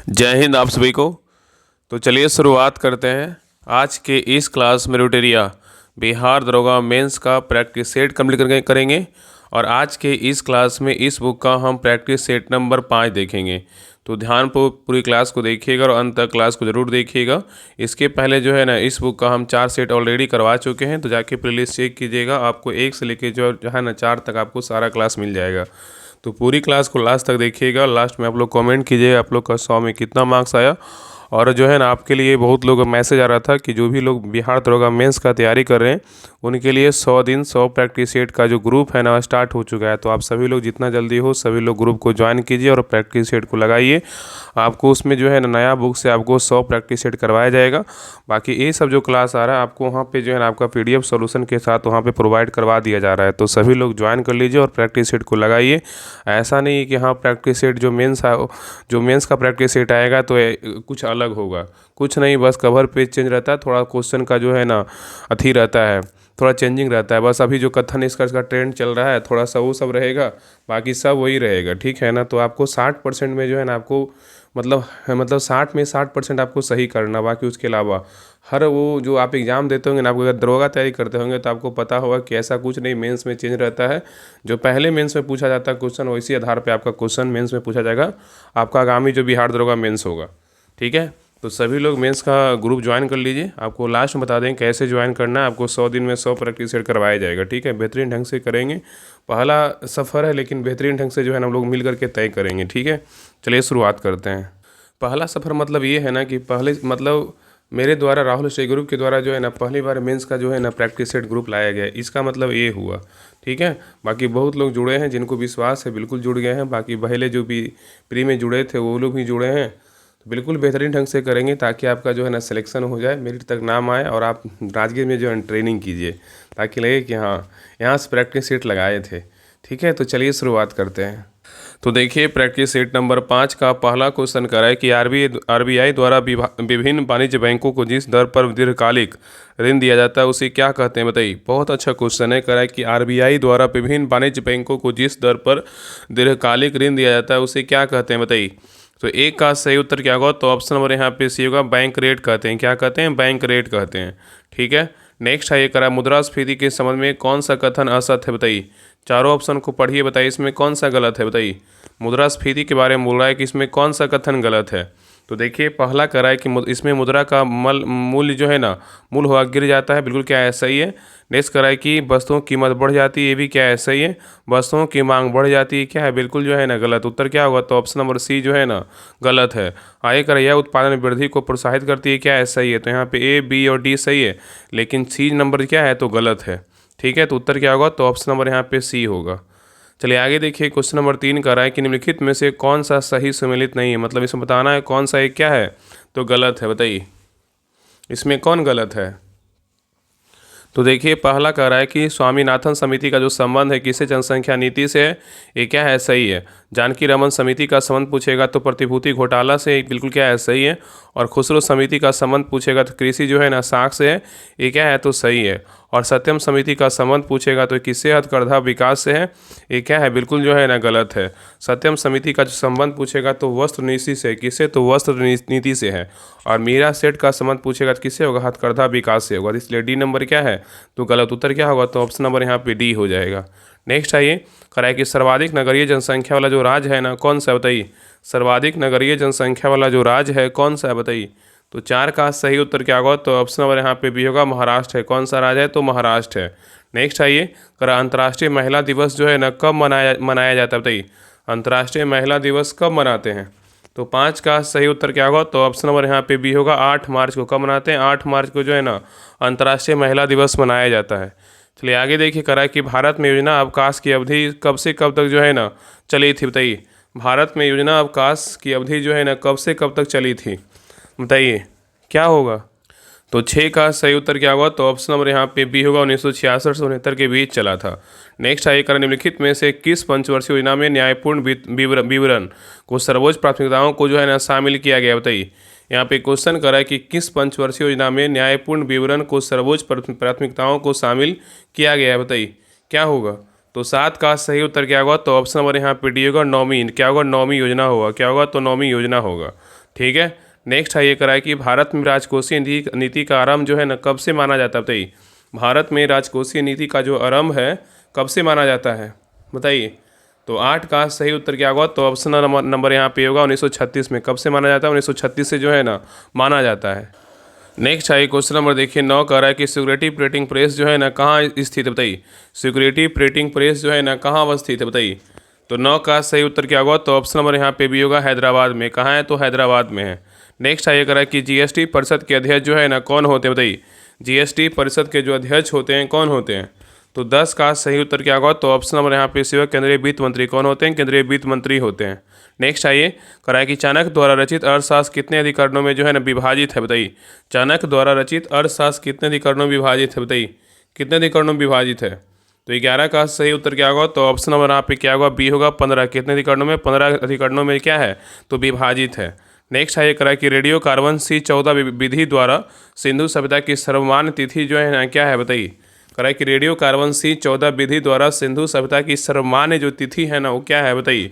जय हिंद आप सभी को। तो चलिए शुरुआत करते हैं। आज के इस क्लास में रोटेरिया बिहार दरोगा मेंस का प्रैक्टिस सेट कंप्लीट करेंगे और आज के इस क्लास में इस बुक का हम प्रैक्टिस सेट नंबर 5 देखेंगे। तो ध्यान पूरी क्लास को देखिएगा और अंत तक क्लास को ज़रूर देखिएगा। इसके पहले जो है ना इस बुक का हम 4 सेट ऑलरेडी करवा चुके हैं, तो जाके प्लेलिस्ट चेक कीजिएगा। आपको 1 से लेके जो है ना 4 तक आपको सारा क्लास मिल जाएगा। तो पूरी क्लास को लास्ट तक देखिएगा। लास्ट में आप लोग कमेंट कीजिएगा आप लोग का 100 में कितना मार्क्स आया। और जो है ना आपके लिए बहुत लोग मैसेज आ रहा था कि जो भी लोग बिहार दरोगा मेंस का तैयारी कर रहे हैं उनके लिए 100 दिन 100 प्रैक्टिस सेट का जो ग्रुप है ना स्टार्ट हो चुका है। तो आप सभी लोग जितना जल्दी हो सभी लोग ग्रुप को ज्वाइन कीजिए और प्रैक्टिस सेट को लगाइए। आपको उसमें जो है ना नया बुक से आपको 100 प्रैक्टिस सेट करवाया जाएगा। बाकी ये सब जो क्लास आ रहा है आपको वहाँ पे जो है ना आपका PDF सॉल्यूशन के साथ वहाँ पे प्रोवाइड करवा दिया जा रहा है। तो सभी लोग ज्वाइन कर लीजिए और प्रैक्टिस सेट को लगाइए। ऐसा नहीं है कि हाँ प्रैक्टिस सेट जो मेंस का प्रैक्टिस सेट आएगा तो कुछ अलग होगा, कुछ नहीं। बस कवर पेज चेंज रहता है, थोड़ा क्वेश्चन का जो है ना अथी रहता है, थोड़ा चेंजिंग रहता है। बस अभी जो कथन निष्कर्ष का ट्रेंड चल रहा है थोड़ा सा वो सब रहेगा, बाकी सब वही रहेगा, ठीक है ना। तो आपको 60% में जो है ना आपको मतलब 60 में 60% आपको सही करना। बाकी उसके अलावा हर वो जो आप एग्ज़ाम देते होंगे ना, आपको अगर दरोगा तैयारी करते होंगे तो आपको पता होगा कि ऐसा कुछ नहीं मेंस में चेंज रहता है। जो पहले मेंस में पूछा जाता है क्वेश्चन वैसी आधार पे आपका क्वेश्चन मेंस में पूछा जाएगा आपका आगामी जो बिहार दरोगा मेंस होगा, ठीक है। तो सभी लोग मेंस का ग्रुप ज्वाइन कर लीजिए। आपको लास्ट में बता दें कैसे ज्वाइन करना है। आपको 100 दिन में 100 प्रैक्टिस सेट करवाया जाएगा, ठीक है। बेहतरीन ढंग से करेंगे। पहला सफ़र है लेकिन बेहतरीन ढंग से जो है ना हम लोग मिल करके तय करेंगे, ठीक है। चलिए शुरुआत करते हैं। पहला सफ़र मतलब ये है ना कि पहले मतलब मेरे द्वारा राहुल स्टे ग्रुप के द्वारा जो है ना पहली बार मेंस का जो है ना प्रैक्टिस सेट ग्रुप लाया गया। इसका मतलब ये हुआ, ठीक है। बाकी बहुत लोग जुड़े हैं, जिनको विश्वास है बिल्कुल जुड़ गए हैं। बाकी पहले जो भी प्री में जुड़े थे वो लोग भी जुड़े हैं। तो बिल्कुल बेहतरीन ढंग से करेंगे ताकि आपका जो है ना सिलेक्शन हो जाए, मेरिट तक नाम आए और आप राजगीर में जो है ट्रेनिंग कीजिए ताकि लगे कि हाँ यहाँ से प्रैक्टिस सेट लगाए थे, ठीक है। तो चलिए शुरुआत करते हैं। तो देखिए प्रैक्टिस सेट नंबर 5 का पहला क्वेश्चन कर रहा है कि RBI द्वारा विभिन्न वाणिज्य बैंकों को जिस दर पर दीर्घकालिक ऋण दिया जाता है उसे क्या कहते हैं बताइए। बहुत अच्छा क्वेश्चन है। कह रहा है कि RBI द्वारा विभिन्न वाणिज्य बैंकों को जिस दर पर दीर्घकालिक ऋण दिया जाता है उसे क्या कहते हैं बताइए। तो एक का सही उत्तर क्या होगा, तो ऑप्शन नंबर यहाँ पे सी होगा, बैंक रेट कहते हैं। क्या कहते हैं, बैंक रेट कहते हैं, ठीक है। नेक्स्ट है ये करा मुद्रास्फीति के संबंध में कौन सा कथन असत्य है बताइए। चारों ऑप्शन को पढ़िए, बताइए इसमें कौन सा गलत है बताइए। मुद्रास्फीति के बारे में बोल रहा है कि इसमें कौन सा कथन गलत है। तो देखिए पहला कह रहा है कि इसमें मुद्रा का मूल्य जो है ना मूल हुआ गिर जाता है, बिल्कुल क्या है सही है। नेक्स्ट कह रहा है कि वस्तुओं की कीमत बढ़ जाती है, ये भी क्या है सही है। वस्तुओं की मांग बढ़ जाती है, क्या है बिल्कुल जो है ना गलत। उत्तर क्या होगा, तो ऑप्शन नंबर सी जो है ना गलत है। आगे कर यह उत्पादन वृद्धि को प्रोत्साहित करती है, क्या है सही है। तो यहाँ पे ए बी और डी सही है, लेकिन सी नंबर क्या है तो गलत है, ठीक है। तो उत्तर क्या होगा, तो ऑप्शन नंबर यहाँ पे सी होगा। चलिए आगे देखिए क्वेश्चन नंबर 3 का रहा है कि निम्नलिखित में से कौन सा सही सम्मिलित नहीं है। मतलब इसमें बताना है कौन सा एक क्या है तो गलत है, बताइए इसमें कौन गलत है। तो देखिए पहला कह रहा है कि स्वामीनाथन समिति का जो संबंध है किससे, जनसंख्या नीति से है, ये क्या है सही है। जानकी रमन समिति का संबंध पूछेगा तो प्रतिभूति घोटाला से, बिल्कुल क्या है सही है। और खुसरो समिति का संबंध पूछेगा तो कृषि जो है ना साख से है, ये क्या है तो सही है। और सत्यम समिति का संबंध पूछेगा तो किससे, हथकरघा विकास से है, ये क्या है बिल्कुल जो है ना गलत है। सत्यम समिति का जो संबंध पूछेगा तो वस्त्र नीति से, किससे तो वस्त्र नीति से है। और मीरा सेठ का संबंध पूछेगा तो किससे होगा, हथकरघा विकास से होगा। इसलिए डी नंबर क्या है तो गलत। उत्तर क्या होगा, तो ऑप्शन नंबर यहाँ पे डी हो जाएगा। नेक्स्ट आइए कराए कि सर्वाधिक नगरीय जनसंख्या वाला जो राज्य है ना कौन सा बताइए। सर्वाधिक नगरीय जनसंख्या वाला जो राज्य है कौन सा है बताइए। तो 4 का सही उत्तर क्या होगा, तो ऑप्शन नंबर यहाँ पे भी होगा, महाराष्ट्र है। कौन सा राज्य है तो महाराष्ट्र है। नेक्स्ट आइए करा अंतर्राष्ट्रीय महिला दिवस जो है ना कब मनाया जाता है बताइए। अंतर्राष्ट्रीय महिला दिवस कब मनाते हैं। तो 5 का सही उत्तर क्या होगा, तो ऑप्शन नंबर यहाँ पे भी होगा, 8 मार्च को। कब मनाते हैं, 8 मार्च को जो है ना अंतर्राष्ट्रीय महिला दिवस मनाया जाता है। चलिए आगे देखिए करा कि भारत में योजना अवकाश की अवधि कब से कब तक जो है ना चली थी बताइए। भारत में योजना अवकाश की अवधि जो है ना कब से कब तक चली थी बताइए क्या होगा। तो 6 का सही उत्तर क्या होगा, तो ऑप्शन नंबर यहाँ पे बी होगा, 1966 से 69 के बीच चला था। नेक्स्ट आइए कर निम्नलिखित में से किस पंचवर्षीय योजना में न्यायपूर्ण विवरण को सर्वोच्च प्राथमिकताओं को जो है ना शामिल किया गया बताइए। यहाँ पे क्वेश्चन करा है कि किस पंचवर्षीय योजना में न्यायपूर्ण विवरण को सर्वोच्च प्राथमिकताओं को शामिल किया गया है बताइए क्या होगा। तो 7 का सही उत्तर क्या होगा, तो ऑप्शन नंबर यहाँ पे डी होगा, नौवीं। क्या होगा, नौवीं योजना होगा। क्या होगा, तो नौवीं योजना होगा। ठीक है। नेक्स्ट है ये करा है कि भारत में राजकोषीय नीति का आरंभ जो है ना कब से माना जाता है, बताइए। भारत में राजकोषीय नीति का जो आरंभ है कब से माना जाता है, बताइए। तो 8 का सही उत्तर क्या होगा, तो ऑप्शन नंबर यहाँ पे होगा 1936 में। कब से माना जाता है, 1936 से जो है ना माना जाता है। नेक्स्ट है क्वेश्चन नंबर देखिए 9 कह रहा है कि सिक्योरिटी प्रिंटिंग प्रेस जो है ना कहाँ स्थित है, बताइए। सिक्योरिटी प्रिंटिंग प्रेस जो है ना कहाँ अवस्थित है, बताइए। तो 9 का सही उत्तर क्या होगा, तो ऑप्शन नंबर यहाँ पे भी होगा हैदराबाद में। कहाँ है, तो हैदराबाद में है। नेक्स्ट है ये कह रहा है कि जीएसटी परिषद के अध्यक्ष जो है ना कौन होते हैं, बताइए। जीएसटी परिषद के जो अध्यक्ष होते हैं कौन होते हैं। तो 10 का सही उत्तर क्या होगा, तो ऑप्शन नंबर यहाँ पे सेवा केंद्रीय वित्त मंत्री कौन होते हैं, केंद्रीय वित्त मंत्री होते हैं। नेक्स्ट आइए कराए कि चाणक्य द्वारा रचित अर्थशास्त्र कितने अधिकरणों में जो है ना विभाजित है, बताइए। चाणक्य द्वारा रचित अर्थशास्त्र कितने अधिकरणों में विभाजित है, बताइए। कितने अधिकरणों में विभाजित है। तो 11 का सही उत्तर क्या होगा, तो ऑप्शन नंबर यहाँ पे क्या होगा, बी होगा 15। कितने अधिकरणों में, 15 अधिकरणों में क्या है, तो विभाजित है। नेक्स्ट है ये करा कि रेडियो कार्बन C14 विधि द्वारा सिंधु सभ्यता की सर्वमान्य तिथि जो है ना क्या है, बताइए। करा कि रेडियो कार्बन C14 विधि द्वारा सिंधु सभ्यता की सर्वमान्य जो तिथि है ना वो क्या है, बताइए।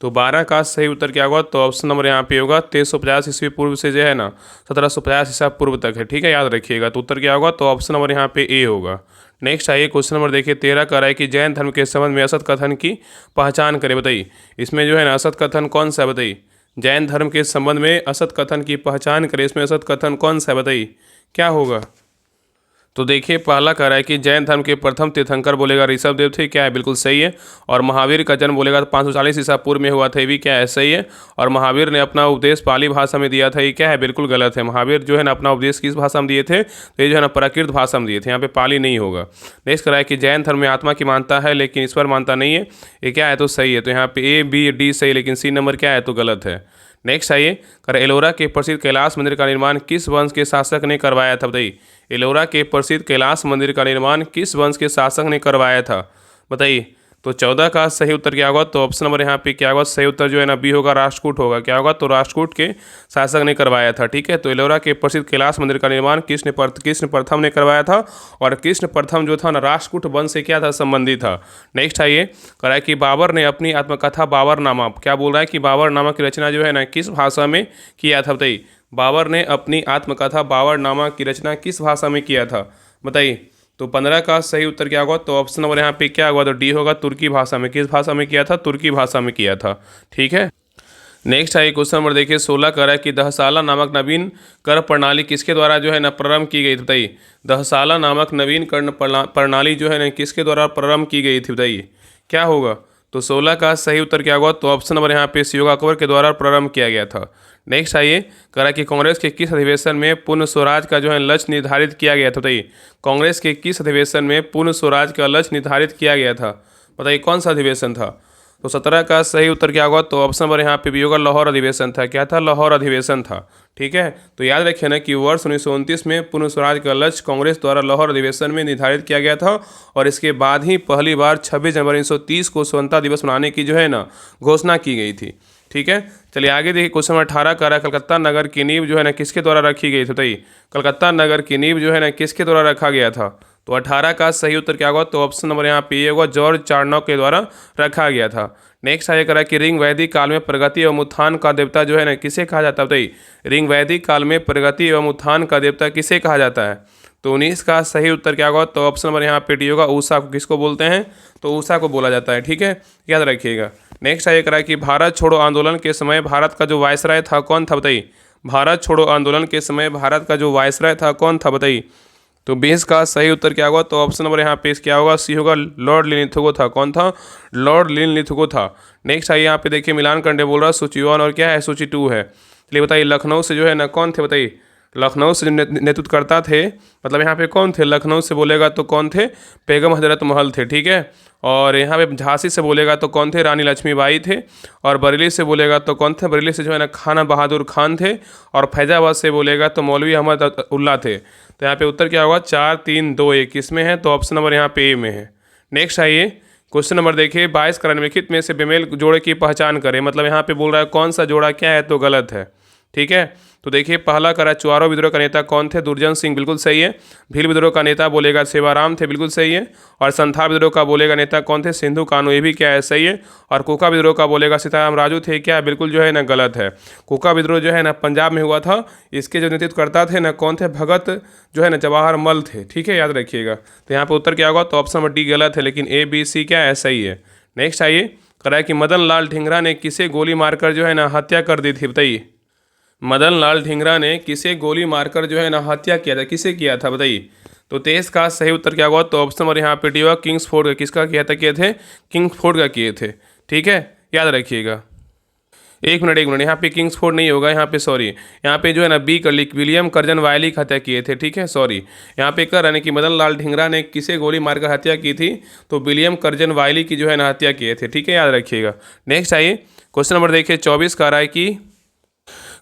तो 12 का सही उत्तर क्या होगा, तो ऑप्शन नंबर यहाँ पे होगा 1350 ईस्वी पूर्व से जो है ना 1750 ईसा पूर्व तक है, ठीक है, याद रखिएगा। तो उत्तर क्या होगा, तो ऑप्शन नंबर यहाँ पे ए होगा। नेक्स्ट आइए क्वेश्चन नंबर देखिए 13 कह रहा है कि जैन धर्म के संबंध में असत कथन की पहचान करें, बताइए। इसमें जो है ना असत कथन कौन सा है, बताइए। जैन धर्म के संबंध में असत कथन की पहचान करें, इसमें असत कथन कौन सा है, बताइए, क्या होगा। तो देखिए पहला कह रहा है कि जैन धर्म के प्रथम तीर्थंकर बोलेगा ऋषभ देव थे, क्या है, बिल्कुल सही है। और महावीर का जन्म बोलेगा तो 540 ईसा पूर्व में हुआ था, ये भी क्या है, सही है। और महावीर ने अपना उपदेश पाली भाषा में दिया था, ये क्या है, बिल्कुल गलत है। महावीर जो है ना अपना उपदेश किस भाषा में दिए थे, तो ये जो है ना प्राकृत भाषा में दिए थे, यहाँ पे पाली नहीं होगा। नेक्स्ट कह रहा है कि जैन धर्म में आत्मा की मानता है लेकिन ईश्वर मानता नहीं है, ये क्या है, तो सही है। तो यहाँ पे ए बी डी सही, लेकिन सी नंबर क्या है, तो गलत है। नेक्स्ट आइए कर एलोरा के प्रसिद्ध कैलाश मंदिर का निर्माण किस वंश के शासक ने करवाया था, बताइए। एलोरा के प्रसिद्ध कैलाश मंदिर का निर्माण किस वंश के शासक ने करवाया था, बताइए। तो 14 का सही उत्तर क्या होगा, तो ऑप्शन नंबर यहाँ पे क्या होगा, सही उत्तर जो है ना बी होगा, राष्ट्रकूट होगा। क्या होगा, तो राष्ट्रकूट के शासक ने करवाया था, ठीक है। तो एलोरा के प्रसिद्ध कैलाश मंदिर का निर्माण कृष्ण प्रथम ने करवाया था। और कृष्ण प्रथम जो था ना राष्ट्रकूट वंश से क्या था, संबंधित था। नेक्स्ट आइए कह रहा है कि बाबर ने अपनी आत्मकथा बाबरनामा, क्या बोल रहा है कि बाबरनामा की रचना जो है ना किस भाषा में किया था, बताइए। बाबर ने अपनी आत्मकथा बाबरनामा की रचना किस भाषा में किया था, बताइए। तो 15 का सही उत्तर क्या होगा, तो ऑप्शन नंबर यहाँ पे क्या होगा, तो डी होगा, तुर्की भाषा में। किस भाषा में किया था, तुर्की भाषा में किया था, ठीक है। नेक्स्ट है क्वेश्चन नंबर देखिए 16 कह रहा है कि दहसाला नामक नवीन कर प्रणाली किसके द्वारा जो है ना प्रारंभ की गई थी, बताइए। दहसाला नामक नवीन कर प्रणाली जो है ना किसके द्वारा प्रारंभ की गई थी, बताइए, क्या होगा। तो 16 का सही उत्तर क्या होगा, तो ऑप्शन नंबर यहाँ पे योग अकबर के द्वारा प्रारंभ किया गया था। नेक्स्ट आइए कह रहा है कि कांग्रेस के किस अधिवेशन में पूर्ण स्वराज का जो है लक्ष्य निर्धारित किया गया था, बताइए। कांग्रेस के किस अधिवेशन में पूर्ण स्वराज का लक्ष्य निर्धारित किया गया था, बताइए, कौन सा अधिवेशन था। तो 17 का सही उत्तर क्या होगा, तो ऑप्शन नंबर यहाँ पे भी होगा, लाहौर अधिवेशन था। क्या था, लाहौर अधिवेशन था, ठीक है। तो याद रखिए ना कि वर्ष 1929 में पूर्ण स्वराज का लक्ष्य कांग्रेस द्वारा लाहौर अधिवेशन में निर्धारित किया गया था। और इसके बाद ही पहली बार 26 जनवरी 1930 को स्वतंत्रता दिवस मनाने की जो है ना घोषणा की गई थी, ठीक है। चलिए आगे देखिए क्वेश्चन नंबर 18 कह रहा है कलकत्ता नगर की नींव जो है ना किसके द्वारा रखी गई थी, बताइए। कलकत्ता नगर की नींव जो है ना किसके द्वारा रखा गया था। तो 18 का सही उत्तर क्या होगा, तो ऑप्शन नंबर यहाँ पे ये होगा, जॉर्ज चार्नॉक के द्वारा रखा गया था। नेक्स्ट आगे करा कि रिंग वैदिक काल में प्रगति एवं उत्थान का देवता जो है ना किसे कहा जाता है, बताइए। रिंग वैदिक काल में प्रगति एवं उत्थान का देवता किसे कहा जाता है। तो 19 का सही उत्तर क्या होगा, तो ऑप्शन नंबर यहाँ पे डी होगा, उषा को किसको बोलते हैं, तो उषा को बोला जाता है, ठीक है, याद रखिएगा। नेक्स्ट आगे करा कि भारत छोड़ो आंदोलन के समय भारत का जो वायसराय था कौन था, बताइए। भारत छोड़ो आंदोलन के समय भारत का जो वायसराय था कौन था, बताइए। तो 20 का सही उत्तर क्या होगा, तो ऑप्शन नंबर यहाँ पे क्या होगा, सी होगा, लॉर्ड लिनलिथगो था। कौन था, लॉर्ड लिनलिथगो था। नेक्स्ट आइए यहाँ पे देखिए मिलान कंडे बोल रहा है सूची 1 और क्या है, सूची 2 है। चलिए बताइए लखनऊ से जो है ना कौन थे, बताइए। लखनऊ से नेतृत्वकर्ता थे, मतलब यहाँ पे कौन थे, लखनऊ से बोलेगा तो कौन थे, बेगम हजरत महल थे, ठीक है। और यहाँ पे झांसी से बोलेगा तो कौन थे, रानी लक्ष्मीबाई थे। और बरेली से बोलेगा तो कौन थे, बरेली से जो है ना खाना बहादुर खान थे। और फैजाबाद से बोलेगा तो मौलवी अहमद उल्ला थे। तो यहाँ पे उत्तर क्या होगा, 4 3 2 1 किसमें है, तो ऑप्शन नंबर यहाँ पे ए में है। नेक्स्ट आइए क्वेश्चन नंबर देखिए 22 निम्नलिखित में से बेमेल जोड़े की पहचान करें, मतलब यहाँ पे बोल रहा है कौन सा जोड़ा क्या है, तो गलत है, ठीक है। तो देखिए पहला करा चुआरो विद्रोह का नेता कौन थे? दुर्जन सिंह, बिल्कुल सही है। भील विद्रोह का नेता बोलेगा सेवाराम थे, बिल्कुल सही है। और संथाल विद्रोह का बोलेगा नेता कौन थे? सिंधु कान्हू, ये भी क्या है? सही है। और कोका विद्रोह का बोलेगा सीताराम राजू थे, क्या बिल्कुल जो है ना गलत है। कोका विद्रोह जो है ना पंजाब में हुआ था, इसके जो नेतृत्व करता थे ना कौन थे? भगत जो है ना जवाहर मल थे, ठीक है, याद रखिएगा। तो यहाँ पे उत्तर क्या होगा? तो ऑप्शन नंबर डी गलत है, लेकिन ए बी सी क्या है? सही है। नेक्स्ट आइए, कराए कि मदन लाल ढींगरा ने किसे गोली मारकर जो है ना हत्या कर दी थी? बताइए, मदन लाल ढींगरा ने किसे गोली मारकर जो है ना हत्या किया था? किसे किया था बताइए? तो 23 का सही उत्तर क्या होगा? तो ऑप्शन नंबर यहाँ पे डी होगा, किंग्सफोर्ड का। किसका किया था? किए थे किंग्सफोर्ड का किए थे, ठीक है, याद रखिएगा। एक मिनट, यहाँ पे किंग्सफोर्ड नहीं होगा, यहाँ पे सॉरी, यहाँ पे जो है ना बी कर ली, विलियम कर्जन वायली की हत्या किए थे, ठीक है, सॉरी। यहाँ पे कर रहे हैं कि मदन लाल ढींगरा ने किसे गोली मारकर हत्या की थी? तो विलियम कर्जन वायली की जो है ना हत्या किए थे, ठीक है, याद रखिएगा। नेक्स्ट आइए, क्वेश्चन नंबर देखिए 24 का रहा है कि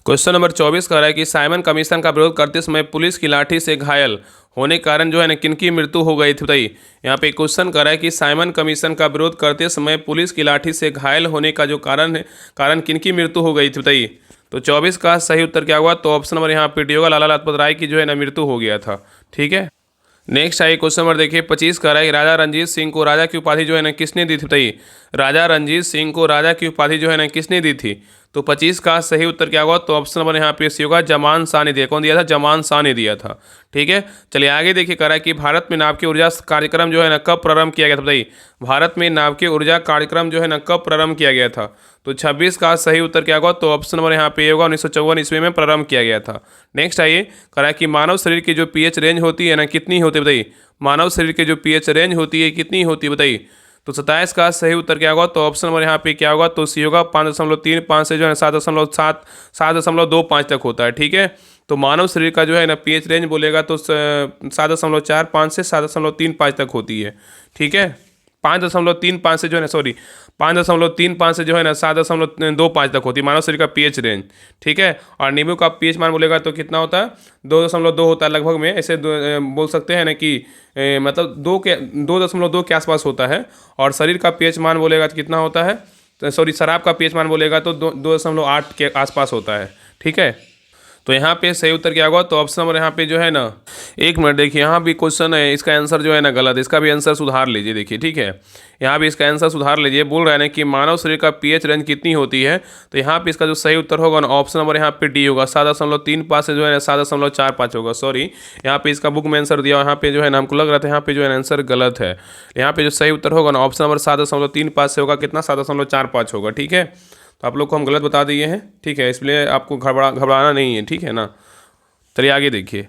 क्वेश्चन नंबर 24 कह रहा है कि साइमन कमीशन का विरोध करते समय पुलिस की लाठी से घायल होने के कारण जो है ना किनकी मृत्यु हो गई थी? बताइए, यहाँ पे क्वेश्चन कर रहा है कि साइमन कमीशन का विरोध करते समय पुलिस की लाठी से घायल होने का जो कारण किनकी मृत्यु हो गई थी? बताइए। तो 24 का सही उत्तर क्या हुआ? तो ऑप्शन नंबर यहाँ पे डी होगा, लाला लाजपत राय की जो है ना मृत्यु हो गया था, ठीक है। नेक्स्ट आइए, क्वेश्चन नंबर देखिए 25 का रहा है, राजा रणजीत सिंह को राजा की उपाधि जो है ना किसने दी थी? बताइए, राजा रणजीत सिंह को राजा की उपाधि जो है ना किसने दी थी? तो 25 का सही उत्तर क्या होगा? तो ऑप्शन नंबर यहाँ पे सी होगा, जमान शाह ने दिया। कौन दिया था? जमान शाह ने दिया था, ठीक है। चलिए आगे देखिए, कह रहा है कि भारत में नाभिकीय ऊर्जा कार्यक्रम जो है ना कब प्रारंभ किया गया था? बताइए, भारत में नाभिकीय ऊर्जा कार्यक्रम जो है ना कब प्रारंभ किया गया था? तो 26 का सही उत्तर क्या होगा? तो ऑप्शन नंबर यहाँ पे होगा, 1954 ईस्वी में प्रारंभ किया गया था। नेक्स्ट आइए, कह रहा है कि मानव शरीर की जो पीएच रेंज होती है ना कितनी होती है? बताइए, मानव शरीर की जो पीएच रेंज होती है कितनी होती है? बताइए। तो 27 का सही उत्तर क्या होगा? तो ऑप्शन नंबर यहाँ पे क्या होगा? तो सी होगा, 5.35 से जो है 7.25 तक होता है, ठीक है। तो मानव शरीर का जो है ना पीएच रेंज बोलेगा तो 7.45 से 7.35 तक होती है, ठीक है। 5.35 से जो है ना, सॉरी, 5.35 से जो है ना 7.25 तक होती है मानव शरीर का पीएच रेंज, ठीक है। और नींबू का पीएच मान बोलेगा तो कितना होता है? 2.2 होता है लगभग में, ऐसे बोल सकते हैं ना कि मतलब 2.2 के आसपास होता है। और शरीर का पीएच मान बोलेगा तो कितना होता है? सॉरी, शराब का पीएच मान बोलेगा तो 2.8 के आसपास होता है, ठीक है। तो यहाँ पे सही उत्तर क्या होगा? तो ऑप्शन नंबर यहाँ पे जो है ना, एक मिनट देखिए, यहाँ भी क्वेश्चन है, इसका आंसर जो है ना गलत, इसका भी आंसर सुधार लीजिए, देखिए, ठीक है। यहाँ भी इसका आंसर सुधार लीजिए, बोल रहे हैं ना कि मानव शरीर का पीएच रेंज कितनी होती है? तो यहाँ पे इसका जो सही उत्तर होगा ना, ऑप्शन नंबर यहाँ पे डी होगा, 7.35 से जो है ना 7.45 होगा। सॉरी, यहाँ पे इसका बुक में आंसर दिया, यहाँ पे जो है ना हमको लग रहा था यहाँ पे जो है ना आंसर गलत है। यहाँ पे जो सही उत्तर होगा ना, ऑप्शन नंबर 7.35 से होगा, कितना? 7.45 होगा, ठीक है। तो आप लोग को हम गलत बता दिए हैं, ठीक है, इसलिए आपको घबराना नहीं है, ठीक है ना। चलिए आगे देखिए,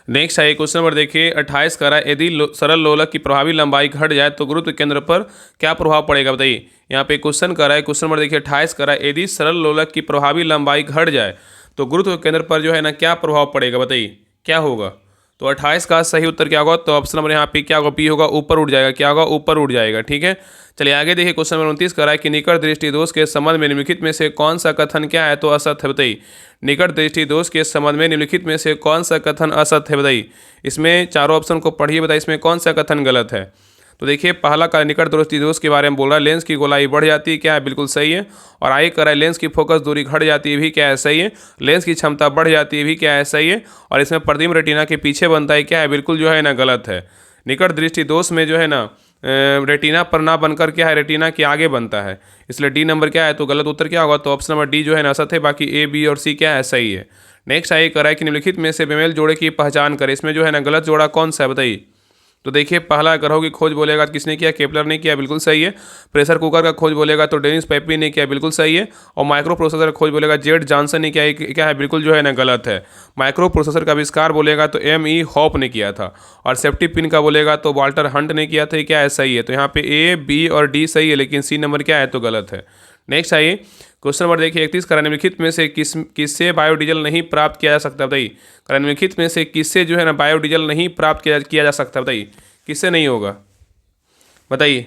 नेक्स्ट है क्वेश्चन नंबर देखिए 28 का रहा है, यदि सरल लोलक की प्रभावी लंबाई घट जाए तो गुरुत्व केंद्र पर क्या प्रभाव पड़ेगा? बताइए, यहाँ पे क्वेश्चन कर रहा है, क्वेश्चन नंबर देखिए 28 का रहा है, यदि सरल लोलक की प्रभावी लंबाई घट जाए तो गुरुत्व केंद्र पर जो है ना क्या प्रभाव पड़ेगा? बताइए, क्या होगा? तो 28 का सही उत्तर क्या होगा? तो ऑप्शन नंबर यहाँ पे क्या होगा? बी होगा, ऊपर उठ जाएगा। क्या होगा? ऊपर उठ जाएगा, ठीक है। चलिए आगे देखिए, क्वेश्चन नंबर 29 का रहा है कि निकट दृष्टि दोष के संबंध में निम्नलिखित में से कौन सा कथन क्या है? तो असत्य है, बताइए। निकट दृष्टि दोष के संबंध में निम्नलिखित में से कौन सा कथन असत्य है? बताइए। इसमें चारों ऑप्शन को पढ़िए, बताइए इसमें कौन सा कथन गलत है। तो देखिए, पहला का निकट दृष्टि दोष के बारे में बोल रहा है, लेंस की गोलाई बढ़ जाती है, क्या है? बिल्कुल सही है। और आगे कर रहा है, लेंस की फोकस दूरी घट जाती है, भी क्या है? सही है। लेंस की क्षमता बढ़ जाती है, भी क्या है? सही है। और इसमें प्रतिबिंब रेटिना के पीछे बनता है, क्या है? बिल्कुल जो है ना गलत है। निकट दृष्टि दोष में जो है ना रेटिना पर ना बनकर क्या है? रेटिना के आगे बनता है, इसलिए डी नंबर क्या है? तो गलत उत्तर क्या होगा? तो ऑप्शन नंबर डी जो है ना असत्य है, बाकी ए, बी और सी क्या है? सही है। नेक्स्ट आइए, कर रहा है कि निम्नलिखित में से बेमेल जोड़े की पहचान करें। इसमें जो है ना गलत जोड़ा कौन सा है? बताइए। तो देखिए, पहला ग्रहों की खोज बोलेगा तो किसने किया? केपलर ने किया, बिल्कुल सही है। प्रेशर कुकर का खोज बोलेगा तो डेनिस पेपी ने किया, बिल्कुल सही है। और माइक्रो प्रोसेसर का खोज बोलेगा जेड जॉनसन ने किया, क्या है? बिल्कुल जो है ना गलत है। माइक्रो प्रोसेसर का आविष्कार बोलेगा तो M.E. हॉप ने किया था। और सेफ्टी पिन का बोलेगा तो वाल्टर हंट ने किया था, क्या है? सही है। तो यहाँ पे ए, बी और डी सही है, लेकिन सी नंबर क्या है? तो गलत है। नेक्स्ट आइए, क्वेश्चन नंबर देखिए 31 का, निम्नलिखित में से किससे बायोडीजल नहीं प्राप्त किया जा सकता? बताइए, निम्नलिखित में से किससे जो है ना बायोडीजल नहीं प्राप्त किया जा सकता? बताइए, किससे नहीं होगा? बताइए।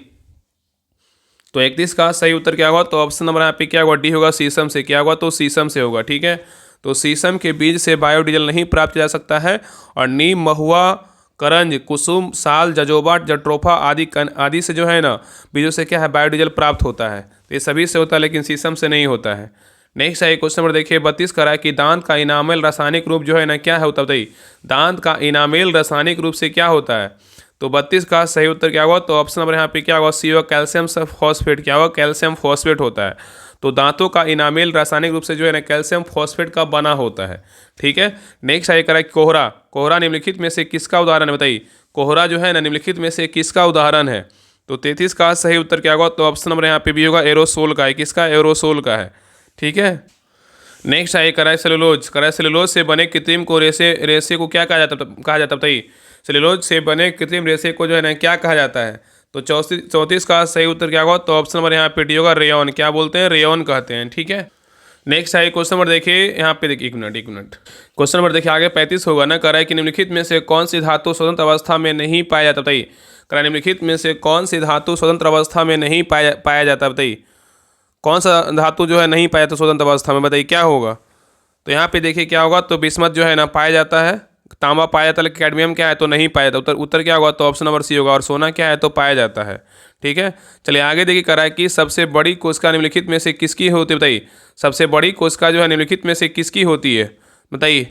तो 31 का सही उत्तर क्या होगा? तो ऑप्शन नंबर यहाँ पे क्या होगा? डी होगा, शीशम से। क्या होगा? तो शीशम से होगा, ठीक है। तो शीशम के बीज से बायोडीजल नहीं प्राप्त किया जा सकता है। और नीम, महुआ, करंज, कुसुम, साल, जजोबा, जट्रोफा आदि से जो है ना बीजों से क्या है? बायोडीजल प्राप्त होता है। तो ये सभी से होता है, लेकिन शीशम से नहीं होता है। नेक्स्ट है क्वेश्चन नंबर देखिए 32 का है कि दांत का इनामेल रासायनिक रूप जो है ना क्या होता है बताइए। दांत का इनामेल रासायनिक रूप से क्या होता है। तो 32 का सही उत्तर क्या होगा, तो ऑप्शन नंबर यहाँ पे क्या होगा, सी होगा, कैल्शियम फॉस्फेट। क्या होगा, कैल्शियम फॉस्फेट होता है। तो दांतों का इनामेल रासायनिक रूप से जो है ना कैल्शियम फॉस्फेट का बना होता है। ठीक है। नेक्स्ट है करा कोहरा। कोहरा निम्नलिखित में से किसका उदाहरण है बताइए। कोहरा जो है ना निम्नलिखित में से किसका उदाहरण है। तो 33 का सही उत्तर क्या होगा, तो ऑप्शन नंबर यहाँ पे भी होगा, एरोसोल का है। किसका, एरोसोल का है। ठीक है। नेक्स्ट है कराई सेलुलोज। कराई सेलुलोज से बने कृत्रिम को रेसे को क्या कहा जाता बताइए। सेलुलोज से बने कृत्रिम रेसे को जो है ना क्या कहा जाता है। तो 34 का सही उत्तर क्या होगा, तो ऑप्शन नंबर यहाँ पे डी होगा, रेयन। क्या बोलते हैं, रेयन कहते हैं। ठीक है। नेक्स्ट है क्वेश्चन नंबर देखिए, यहाँ पे देखिए, एक मिनट क्वेश्चन नंबर देखिए आगे 35 होगा ना। कराई कि निम्नलिखित में से कौन सी धातु स्वतंत्र अवस्था में नहीं पाया जाता बताइए। कराई निम्नलिखित में से कौन सी धातु स्वतंत्र अवस्था में नहीं पाया जाता बताइए। कौन सा धातु जो है नहीं पाया जाता स्वतंत्र अवस्था में, बताइए क्या होगा। तो यहाँ पे देखिए क्या होगा, तो बिस्मथ जो है ना पाया जाता है, तांबा पाया जाता है, लेकिन कैडमियम क्या है तो नहीं पाया जाता। उत्तर क्या होगा, तो ऑप्शन नंबर सी होगा। और सोना क्या है तो पाया जाता है। ठीक है। चलिए आगे देखिए करा है कि सबसे बड़ी कोशिका निम्नलिखित में से किसकी होती है बताइए। सबसे बड़ी कोशिका जो है निम्नलिखित में से किसकी होती है बताइए।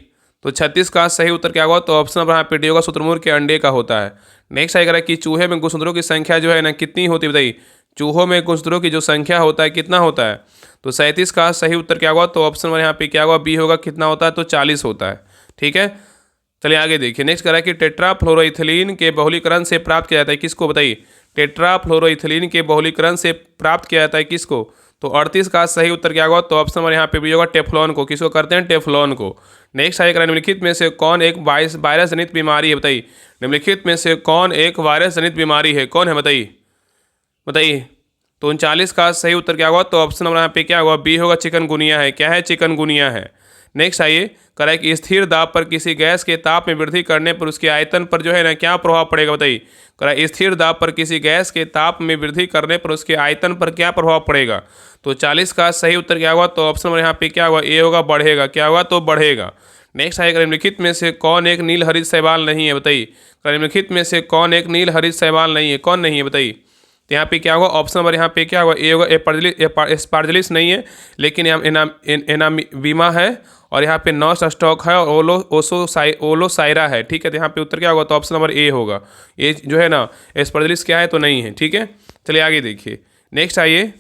तो 36 का सही उत्तर क्या होगा, तो ऑप्शन नंबर यहाँ पे डी होगा, शुतुरमुर्ग के अंडे का होता है। नेक्स्ट है करा कि चूहे में गुणसूत्रों की संख्या जो है ना कितनी होती है बताइए। चूहों में गुणसूत्रों की जो संख्या होता है कितना होता है। तो 37 का सही उत्तर क्या होगा, तो ऑप्शन नंबर यहाँ पे क्या होगा, बी होगा, कितना होता है तो 40 होता है। ठीक है। चलिए आगे देखिए। नेक्स्ट करा है कि टेट्राफ्लोरोइथिलीन के बहुलीकरण से प्राप्त किया जाता है किसको बताइए। टेट्राफ्लोरोइथिलीन के बहुलीकरण से प्राप्त किया जाता है किसको। तो 38 का सही उत्तर क्या होगा, तो ऑप्शन नंबर यहाँ पे भी होगा, टेफ्लॉन को। किसको करते हैं, टेफ्लॉन को। नेक्स्ट है निम्नलिखित में से कौन एक वायरस जनित बीमारी है बताइए। निम्नलिखित में से कौन एक वायरस जनित बीमारी है, कौन है बताइए। तो 39 का सही उत्तर क्या होगा, तो ऑप्शन नंबर यहाँ पे क्या होगा, बी होगा, चिकनगुनिया है। क्या है, चिकनगुनिया है। नेक्स्ट आइए करा कि स्थिर दाब पर किसी गैस के ताप में वृद्धि करने पर उसके आयतन पर जो है ना क्या प्रभाव पड़ेगा बताइए। करा स्थिर दाब पर किसी गैस के ताप में वृद्धि करने पर उसके आयतन पर क्या प्रभाव पड़ेगा। तो 40 का सही उत्तर क्या होगा, तो ऑप्शन नंबर यहाँ पे क्या होगा, ए होगा, बढ़ेगा। क्या होगा, तो बढ़ेगा। नेक्स्ट आइए निम्नलिखित में से कौन एक नील हरित शैवाल नहीं है बताइए। निम्नलिखित में से कौन एक नील हरित शैवाल नहीं है, कौन नहीं है बताइए। तो यहाँ पे क्या होगा, ऑप्शन नंबर यहाँ पे क्या होगा, ए होगा, एस्पार्जिलिस नहीं है, लेकिन यहाँ एनाबीमा है, और यहाँ पे नॉस्ट स्टॉक है, और ओलोसाइरा है। ठीक है। तो यहाँ पे उत्तर क्या होगा, तो ऑप्शन नंबर ए होगा। ये जो है ना एस्पार्जिलिस क्या है तो नहीं है। ठीक है। चलिए आगे देखिए। नेक्स्ट आइए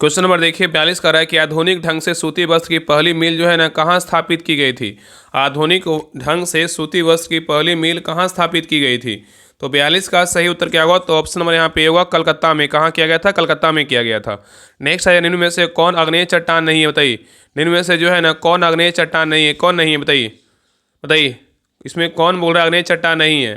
क्वेश्चन नंबर देखिए 42 का रहा है कि आधुनिक ढंग से सूती वस्त्र की पहली मिल जो है ना कहाँ स्थापित की गई थी। आधुनिक ढंग से सूती वस्त्र की पहली मिल कहाँ स्थापित की गई थी। तो 42 का सही उत्तर क्या होगा, तो ऑप्शन नंबर यहाँ पे होगा, कलकत्ता में। कहाँ किया गया था, कलकत्ता में किया गया था। नेक्स्ट है निम्न में से कौन आग्नेय चट्टान नहीं है बताइए। निम्न में से जो है ना कौन आग्नेय चट्टान नहीं है, कौन नहीं है बताइए। इसमें कौन बोल रहा है आग्नेय चट्टान नहीं है।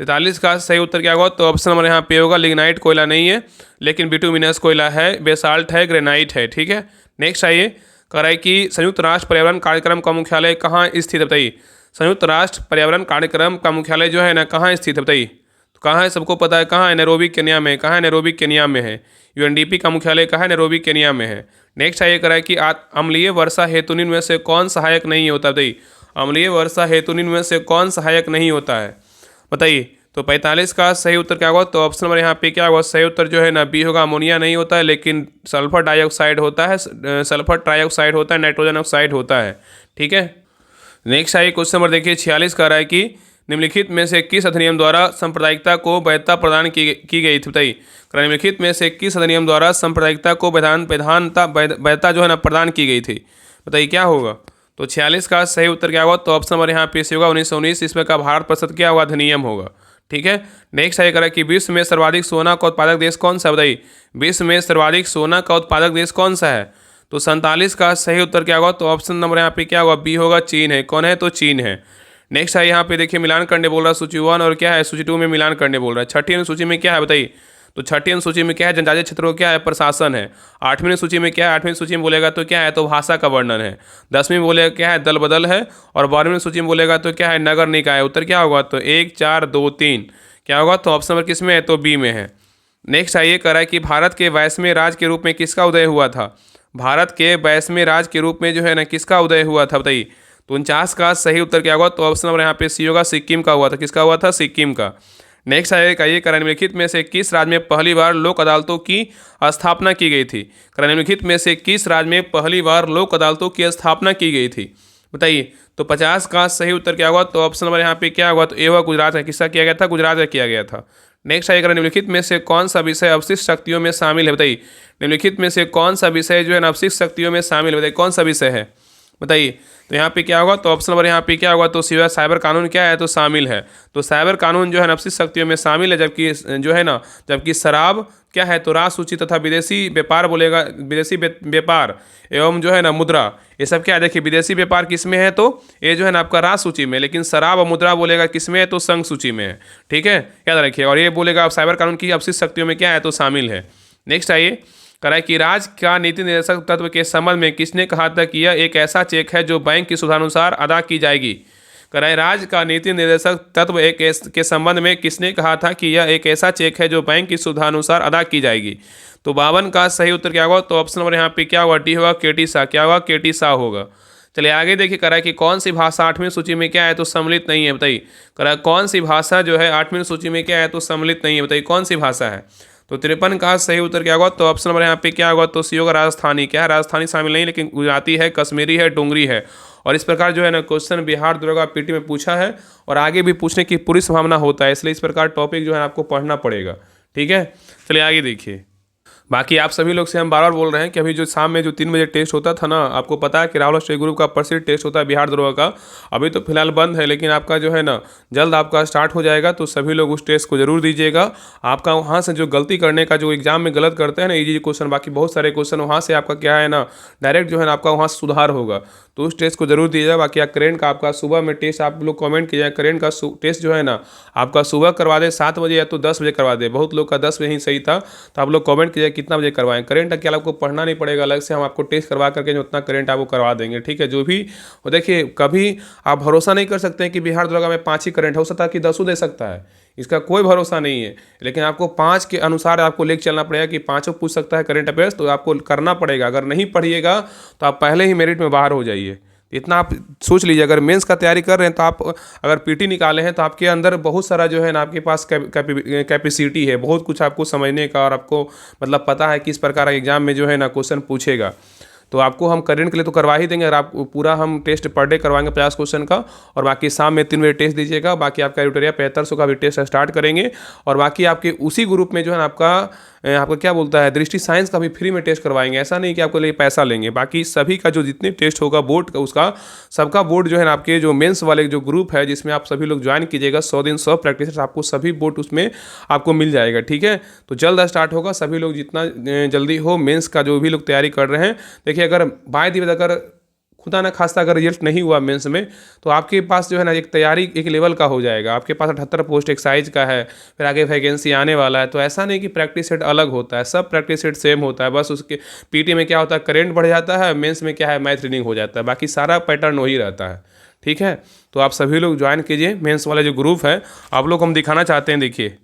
43 का सही उत्तर क्या होगा, तो ऑप्शन नंबर यहाँ पे होगा, लिग्नाइट कोयला नहीं है, लेकिन बिटुमिनस कोयला है, बेसाल्ट है, ग्रेनाइट है। ठीक है। नेक्स्ट आइए कराई कि संयुक्त राष्ट्र पर्यावरण कार्यक्रम का मुख्यालय कहाँ स्थित है बताइए। संयुक्त राष्ट्र पर्यावरण कार्यक्रम का मुख्यालय जो है ना कहाँ स्थित है बताइए। तो कहाँ है, सबको पता है कहाँ है, नैरोबी केन्या में। कहाँ है, नैरोबी केन्या में है। यूएनडीपी का मुख्यालय कहाँ है, नैरोबी केन्या में है। नेक्स्ट आइए कराए कि अम्लीय वर्षा हेतु निम्न में से कौन सहायक नहीं होता बताइए। अम्लीय वर्षा हेतु निम्न में से कौन सहायक नहीं होता है बताइए। तो 45 का सही उत्तर क्या होगा, तो ऑप्शन नंबर यहाँ पे क्या होगा, सही उत्तर जो है ना बी होगा, अमोनिया नहीं होता है, लेकिन सल्फर डाइऑक्साइड होता है, सल्फर ट्राइऑक्साइड होता है, नाइट्रोजन ऑक्साइड होता है। ठीक है। नेक्स्ट आइए क्वेश्चन नंबर देखिए 46 का रहा है कि निम्नलिखित में से किस अधिनियम द्वारा सांप्रदायिकता को वैधता प्रदान की गई थी बताइए। निम्नलिखित में से किस अधिनियम द्वारा सांप्रदायिकता को वैधता जो है ना प्रदान की गई थी बताइए, क्या होगा। तो 46 का सही उत्तर क्या होगा, तो ऑप्शन नंबर यहाँ पे से होगा 1919। इसमें का भारत परिषद क्या होगा, अधिनियम होगा। ठीक है। नेक्स्ट आइए करा कि विश्व में सर्वाधिक सोना का उत्पादक देश कौन सा है बताइए। विश्व में सर्वाधिक सोना का उत्पादक देश कौन सा है। तो 47 का सही उत्तर क्या होगा, तो ऑप्शन नंबर यहाँ पे क्या होगा, बी होगा, चीन है। कौन है, तो चीन है। नेक्स्ट है यहाँ पे देखिए मिलान करने बोल रहा है सूची 1, और क्या है सूची 2 में मिलान करने बोल रहा है। छठी सूची में क्या है बताइए। तो छठी सूची में क्या है, जनजातीय क्षेत्रों क्या है, प्रशासन है। 8वीं सूची में क्या है, 8वीं सूची में बोलेगा तो क्या है, तो भाषा का वर्णन है। 10वीं में बोलेगा क्या है, दल बदल है। और 12वीं सूची में बोलेगा तो क्या है, नगर निकाय। उत्तर क्या होगा, तो 1 4 2 3 क्या होगा, तो ऑप्शन नंबर किस में है, तो बी में है। नेक्स्ट आइए करा है कि भारत के 22वें राज्य के रूप में किसका उदय हुआ था। भारत के 22वें राज्य के रूप में जो है ना किसका उदय हुआ था बताइए। तो 49 का सही उत्तर क्या होगा, तो ऑप्शन नंबर यहाँ पे सी होगा, सिक्किम का हुआ था। किसका हुआ था, सिक्किम का। नेक्स्ट आएगा ये, निम्नलिखित में से किस राज्य में पहली बार लोक अदालतों की स्थापना की गई थी। निम्नलिखित में से किस राज्य में पहली बार लोक अदालतों की स्थापना की गई थी, बताइए। तो 50 का सही उत्तर क्या होगा, तो ऑप्शन नंबर यहाँ पे क्या होगा, तो ए हुआ गुजरात है। किसका किया गया था, गुजरात का किया गया था। नेक्स्ट आएगा, निम्नलिखित में से कौन सा विषय अवशिष्ट शक्तियों में शामिल है, बताइए। निम्नलिखित में से कौन सा विषय जो है अवशिष्ट शक्तियों में शामिल है, बताइए कौन सा विषय है, बताइए। तो यहाँ पे क्या होगा, तो ऑप्शन नंबर यहाँ पे क्या होगा, तो साइबर कानून क्या है, तो शामिल है। तो साइबर कानून जो है अवशिष्ट शक्तियों में शामिल है, जबकि जो है ना, जबकि शराब क्या है, तो राज सूची तथा विदेशी व्यापार बोलेगा, विदेशी व्यापार एवं जो है ना मुद्रा, ये सब क्या है, देखिए विदेशी व्यापार किस में है, तो ये जो है ना आपका राज सूची में, लेकिन शराब और मुद्रा बोलेगा किस में है, तो संघ सूची में है, ठीक है, याद रखिए। और ये बोलेगा साइबर कानून की अवशिष्ट शक्तियों में क्या है, तो शामिल है। नेक्स्ट आइए, कराए कि राज्य का नीति निर्देशक तत्व के संबंध में किसने कहा था कि यह एक ऐसा चेक है जो बैंक की सुविधानुसार अदा की जाएगी। कराए राज्य का नीति निर्देशक तत्व के संबंध में किसने कहा था कि यह एक ऐसा चेक है जो बैंक की सुविधानुसार अदा की जाएगी। तो 52 का सही उत्तर क्या होगा, तो ऑप्शन नंबर यहाँ पे क्या होगा, डी होगा, केटी शाह। क्या होगा, केटी शाह होगा। चलिए आगे देखिए, कराए कि कौन सी भाषा 8वीं सूची में क्या है, तो सम्मिलित नहीं है, बताइए। कराए कौन सी भाषा जो है 8वीं सूची में क्या है, तो सम्मिलित नहीं है, बताइए कौन सी भाषा है। तो 53 का सही उत्तर क्या होगा, तो ऑप्शन नंबर यहाँ पे क्या होगा, तो सी होगा, राजस्थानी। क्या है, राजस्थानी शामिल नहीं, लेकिन गुजराती है, कश्मीरी है, डोंगरी है। और इस प्रकार जो है ना क्वेश्चन बिहार दरोगा पीटी में पूछा है और आगे भी पूछने की पूरी संभावना होता है, इसलिए इस प्रकार टॉपिक जो है आपको पढ़ना पड़ेगा, ठीक है। चलिए आगे देखिए, बाकी आप सभी लोग से हम बार बार बोल रहे हैं कि अभी जो शाम में जो 3 बजे टेस्ट होता था ना, आपको पता है कि राहुल स्टेट ग्रुप का प्रसिद्ध टेस्ट होता है बिहार दरोगा का, अभी तो फिलहाल बंद है, लेकिन आपका जो है ना जल्द आपका स्टार्ट हो जाएगा, तो सभी लोग उस टेस्ट को जरूर दीजिएगा। आपका वहाँ से जो गलती करने का, जो एग्जाम में गलत करते हैं ना इजी क्वेश्चन, बाकी बहुत सारे क्वेश्चन वहाँ से आपका क्या है ना डायरेक्ट जो है ना आपका वहाँ से सुधार होगा, तो उस टेस्ट को जरूर दीजिएगा। बाकी करेंट का आपका सुबह में टेस्ट आप लोग कमेंट कीजिए, करेंट का टेस्ट जो है ना आपका सुबह करवा दे 7 बजे या तो 10 बजे करवा दे, बहुत लोग का 10 बजे ही सही था, तो आप लोग कमेंट कीजिए कितना बजे करवाएं। करेंट क्या आपको पढ़ना नहीं पड़ेगा अलग से, हम आपको टेस्ट करवा करके जो उतना करेंट आपको करवा देंगे, ठीक है। जो भी वो देखिए, कभी आप भरोसा नहीं कर सकते हैं कि बिहार दरोगा में 5 ही करेंट हो सकता है कि 10 दे सकता है, इसका कोई भरोसा नहीं है, लेकिन आपको 5 के अनुसार आपको लेके चलना पड़ेगा कि 5 पूछ सकता है करेंट अफेयर्स, तो आपको करना पड़ेगा। अगर नहीं पढ़िएगा तो आप पहले ही मेरिट में बाहर हो जाइए, इतना आप सोच लीजिए। अगर मेंस का तैयारी कर रहे हैं तो आप अगर पीटी निकाले हैं तो आपके अंदर बहुत सारा जो है ना आपके पास कैपेसिटी है, बहुत कुछ आपको समझने का, और आपको मतलब पता है किस प्रकार एग्जाम में जो है ना क्वेश्चन पूछेगा, तो आपको हम करेंट के लिए तो करवा ही देंगे। अगर आप पूरा हम टेस्ट पर डे करवाएंगे 50 क्वेश्चन का, और बाकी शाम में 3 बजे टेस्ट दीजिएगा। बाकी आपका एडिटोरिया 7500 का भी टेस्ट स्टार्ट करेंगे, और बाकी आपके उसी ग्रुप में जो है ना आपका क्या बोलता है दृष्टि साइंस का भी फ्री में टेस्ट करवाएंगे, ऐसा नहीं कि आपको लिए पैसा लेंगे। बाकी सभी का जो जितने टेस्ट होगा बोर्ड का, उसका सबका बोर्ड जो है ना आपके जो मेंस वाले जो ग्रुप है जिसमें आप सभी लोग ज्वाइन कीजिएगा, 100 दिन 100 प्रैक्टिस, आपको सभी बोर्ड उसमें आपको मिल जाएगा, ठीक है। तो जल्द स्टार्ट होगा, सभी लोग जितना जल्दी हो मेंस का जो भी लोग तैयारी कर रहे हैं, देखिए अगर बाय दी अगर खुदा ना खास्ता अगर रिजल्ट नहीं हुआ मेंस में, तो आपके पास जो है ना एक तैयारी एक लेवल का हो जाएगा। आपके पास 78 पोस्ट एक्साइज का है, फिर आगे वैकेंसी आने वाला है, तो ऐसा नहीं कि प्रैक्टिस सेट अलग होता है, सब प्रैक्टिस सेट सेम होता है। बस उसके पीटी में क्या होता है, करेंट बढ़ जाता है, मेंस में क्या है, मैथ रीडिंग हो जाता है, बाकी सारा पैटर्न वही रहता है, ठीक है। तो आप सभी लोग ज्वाइन कीजिए मेंस वाला जो ग्रुप है, आप लोग हम दिखाना चाहते हैं। देखिए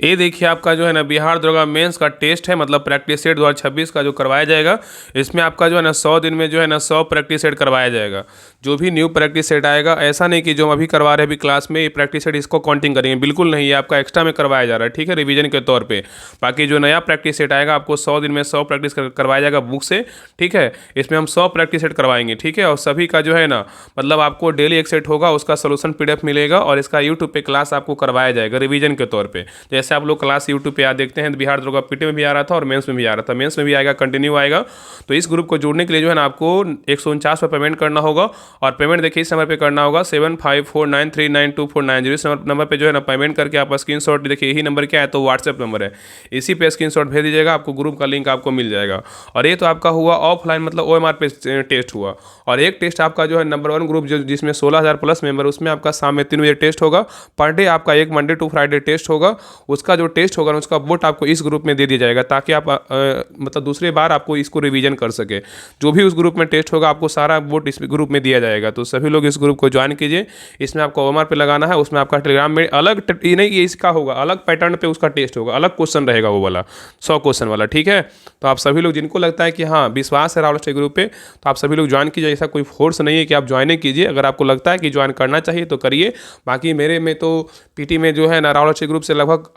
ये देखिए आपका जो है ना बिहार दरोगा मेंस का टेस्ट है, मतलब प्रैक्टिस सेट 2026 का जो करवाया जाएगा, इसमें आपका जो है ना 100 दिन में जो है ना 100 प्रैक्टिस सेट करवाया जाएगा। जो भी न्यू प्रैक्टिस सेट आएगा, ऐसा नहीं कि जो हम अभी करवा रहे हैं अभी क्लास में ये प्रैक्टिस सेट इसको काउंटिंग करेंगे, बिल्कुल नहीं, ये आपका एक्स्ट्रा में करवाया जा रहा है, ठीक है, रिवीजन के तौर पर। बाकी जो नया प्रैक्टिस सेट आएगा आपको 100 दिन में 100 प्रैक्टिस करवाया जाएगा बुक से, ठीक है। इसमें हम 100 प्रैक्टिस सेट करवाएंगे, ठीक है। और सभी का जो है ना मतलब आपको डेली एक सेट होगा, उसका सोल्यूशन PDF मिलेगा, और इसका यूट्यूब पे क्लास आपको करवाया जाएगा रिवीजन के तौर पर। जैसे आप लोग क्लास यूट्यूब पे देखते हैं, बिहार दरोगा पीटी में भी आ रहा था और मेंस में भी आ रहा था, मेंस में भी आएगा, कंटिन्यू आएगा। तो इस ग्रुप को जोड़ने के लिए जो है ना आपको 149 पर पेमेंट करना होगा, और पेमेंट देखिए इस नंबर पे करना होगा 7549392490। इस नंबर पे जो है ना पेमेंट करके आप स्क्रीनशॉट, देखिए यही नंबर क्या है, तो व्हाट्सएप नंबर है, इसी पे स्क्रीनशॉट भेज दीजिएगा, आपको ग्रुप का लिंक आपको मिल जाएगा। और ये तो आपका हुआ ऑफलाइन, मतलब OMR पे टेस्ट हुआ। और एक टेस्ट आपका जो है नंबर 1 ग्रुप जिसमें 16,000 प्लस मेंबर, उसमें आपका शाम में 3 बजे टेस्ट होगा, पर डे आपका एक मंडे टू फ्राइडे टेस्ट होगा। उसका जो टेस्ट होगा उसका वोट आपको इस ग्रुप में दे दिया जाएगा, ताकि आप मतलब दूसरी बार आपको इसको रिवीजन कर सके। जो भी उस ग्रुप में टेस्ट होगा आपको सारा वोट इस ग्रुप में दिया किया जाएगा। तो सभी लोग इस ग्रुप को ज्वाइन कीजिए। इसमें आपको OMR पे लगाना है, उसमें आपका टेलीग्राम में अलग ये नहीं कि इसका होगा, अलग पैटर्न पे उसका टेस्ट होगा, अलग क्वेश्चन रहेगा वो वाला 100 क्वेश्चन वाला, ठीक है। तो आप सभी लोग जिनको लगता है कि हाँ विश्वास है राहुल स्टडी ग्रुप पे, तो आप सभी लोग ज्वाइन कीजिए। ऐसा कोई फोर्स नहीं है कि आप ज्वाइन कीजिए, अगर आपको लगता है कि ज्वाइन करना चाहिए तो करिए। बाकी मेरे में तो PT में जो है ना राहुल स्टडी ग्रुप से लगभग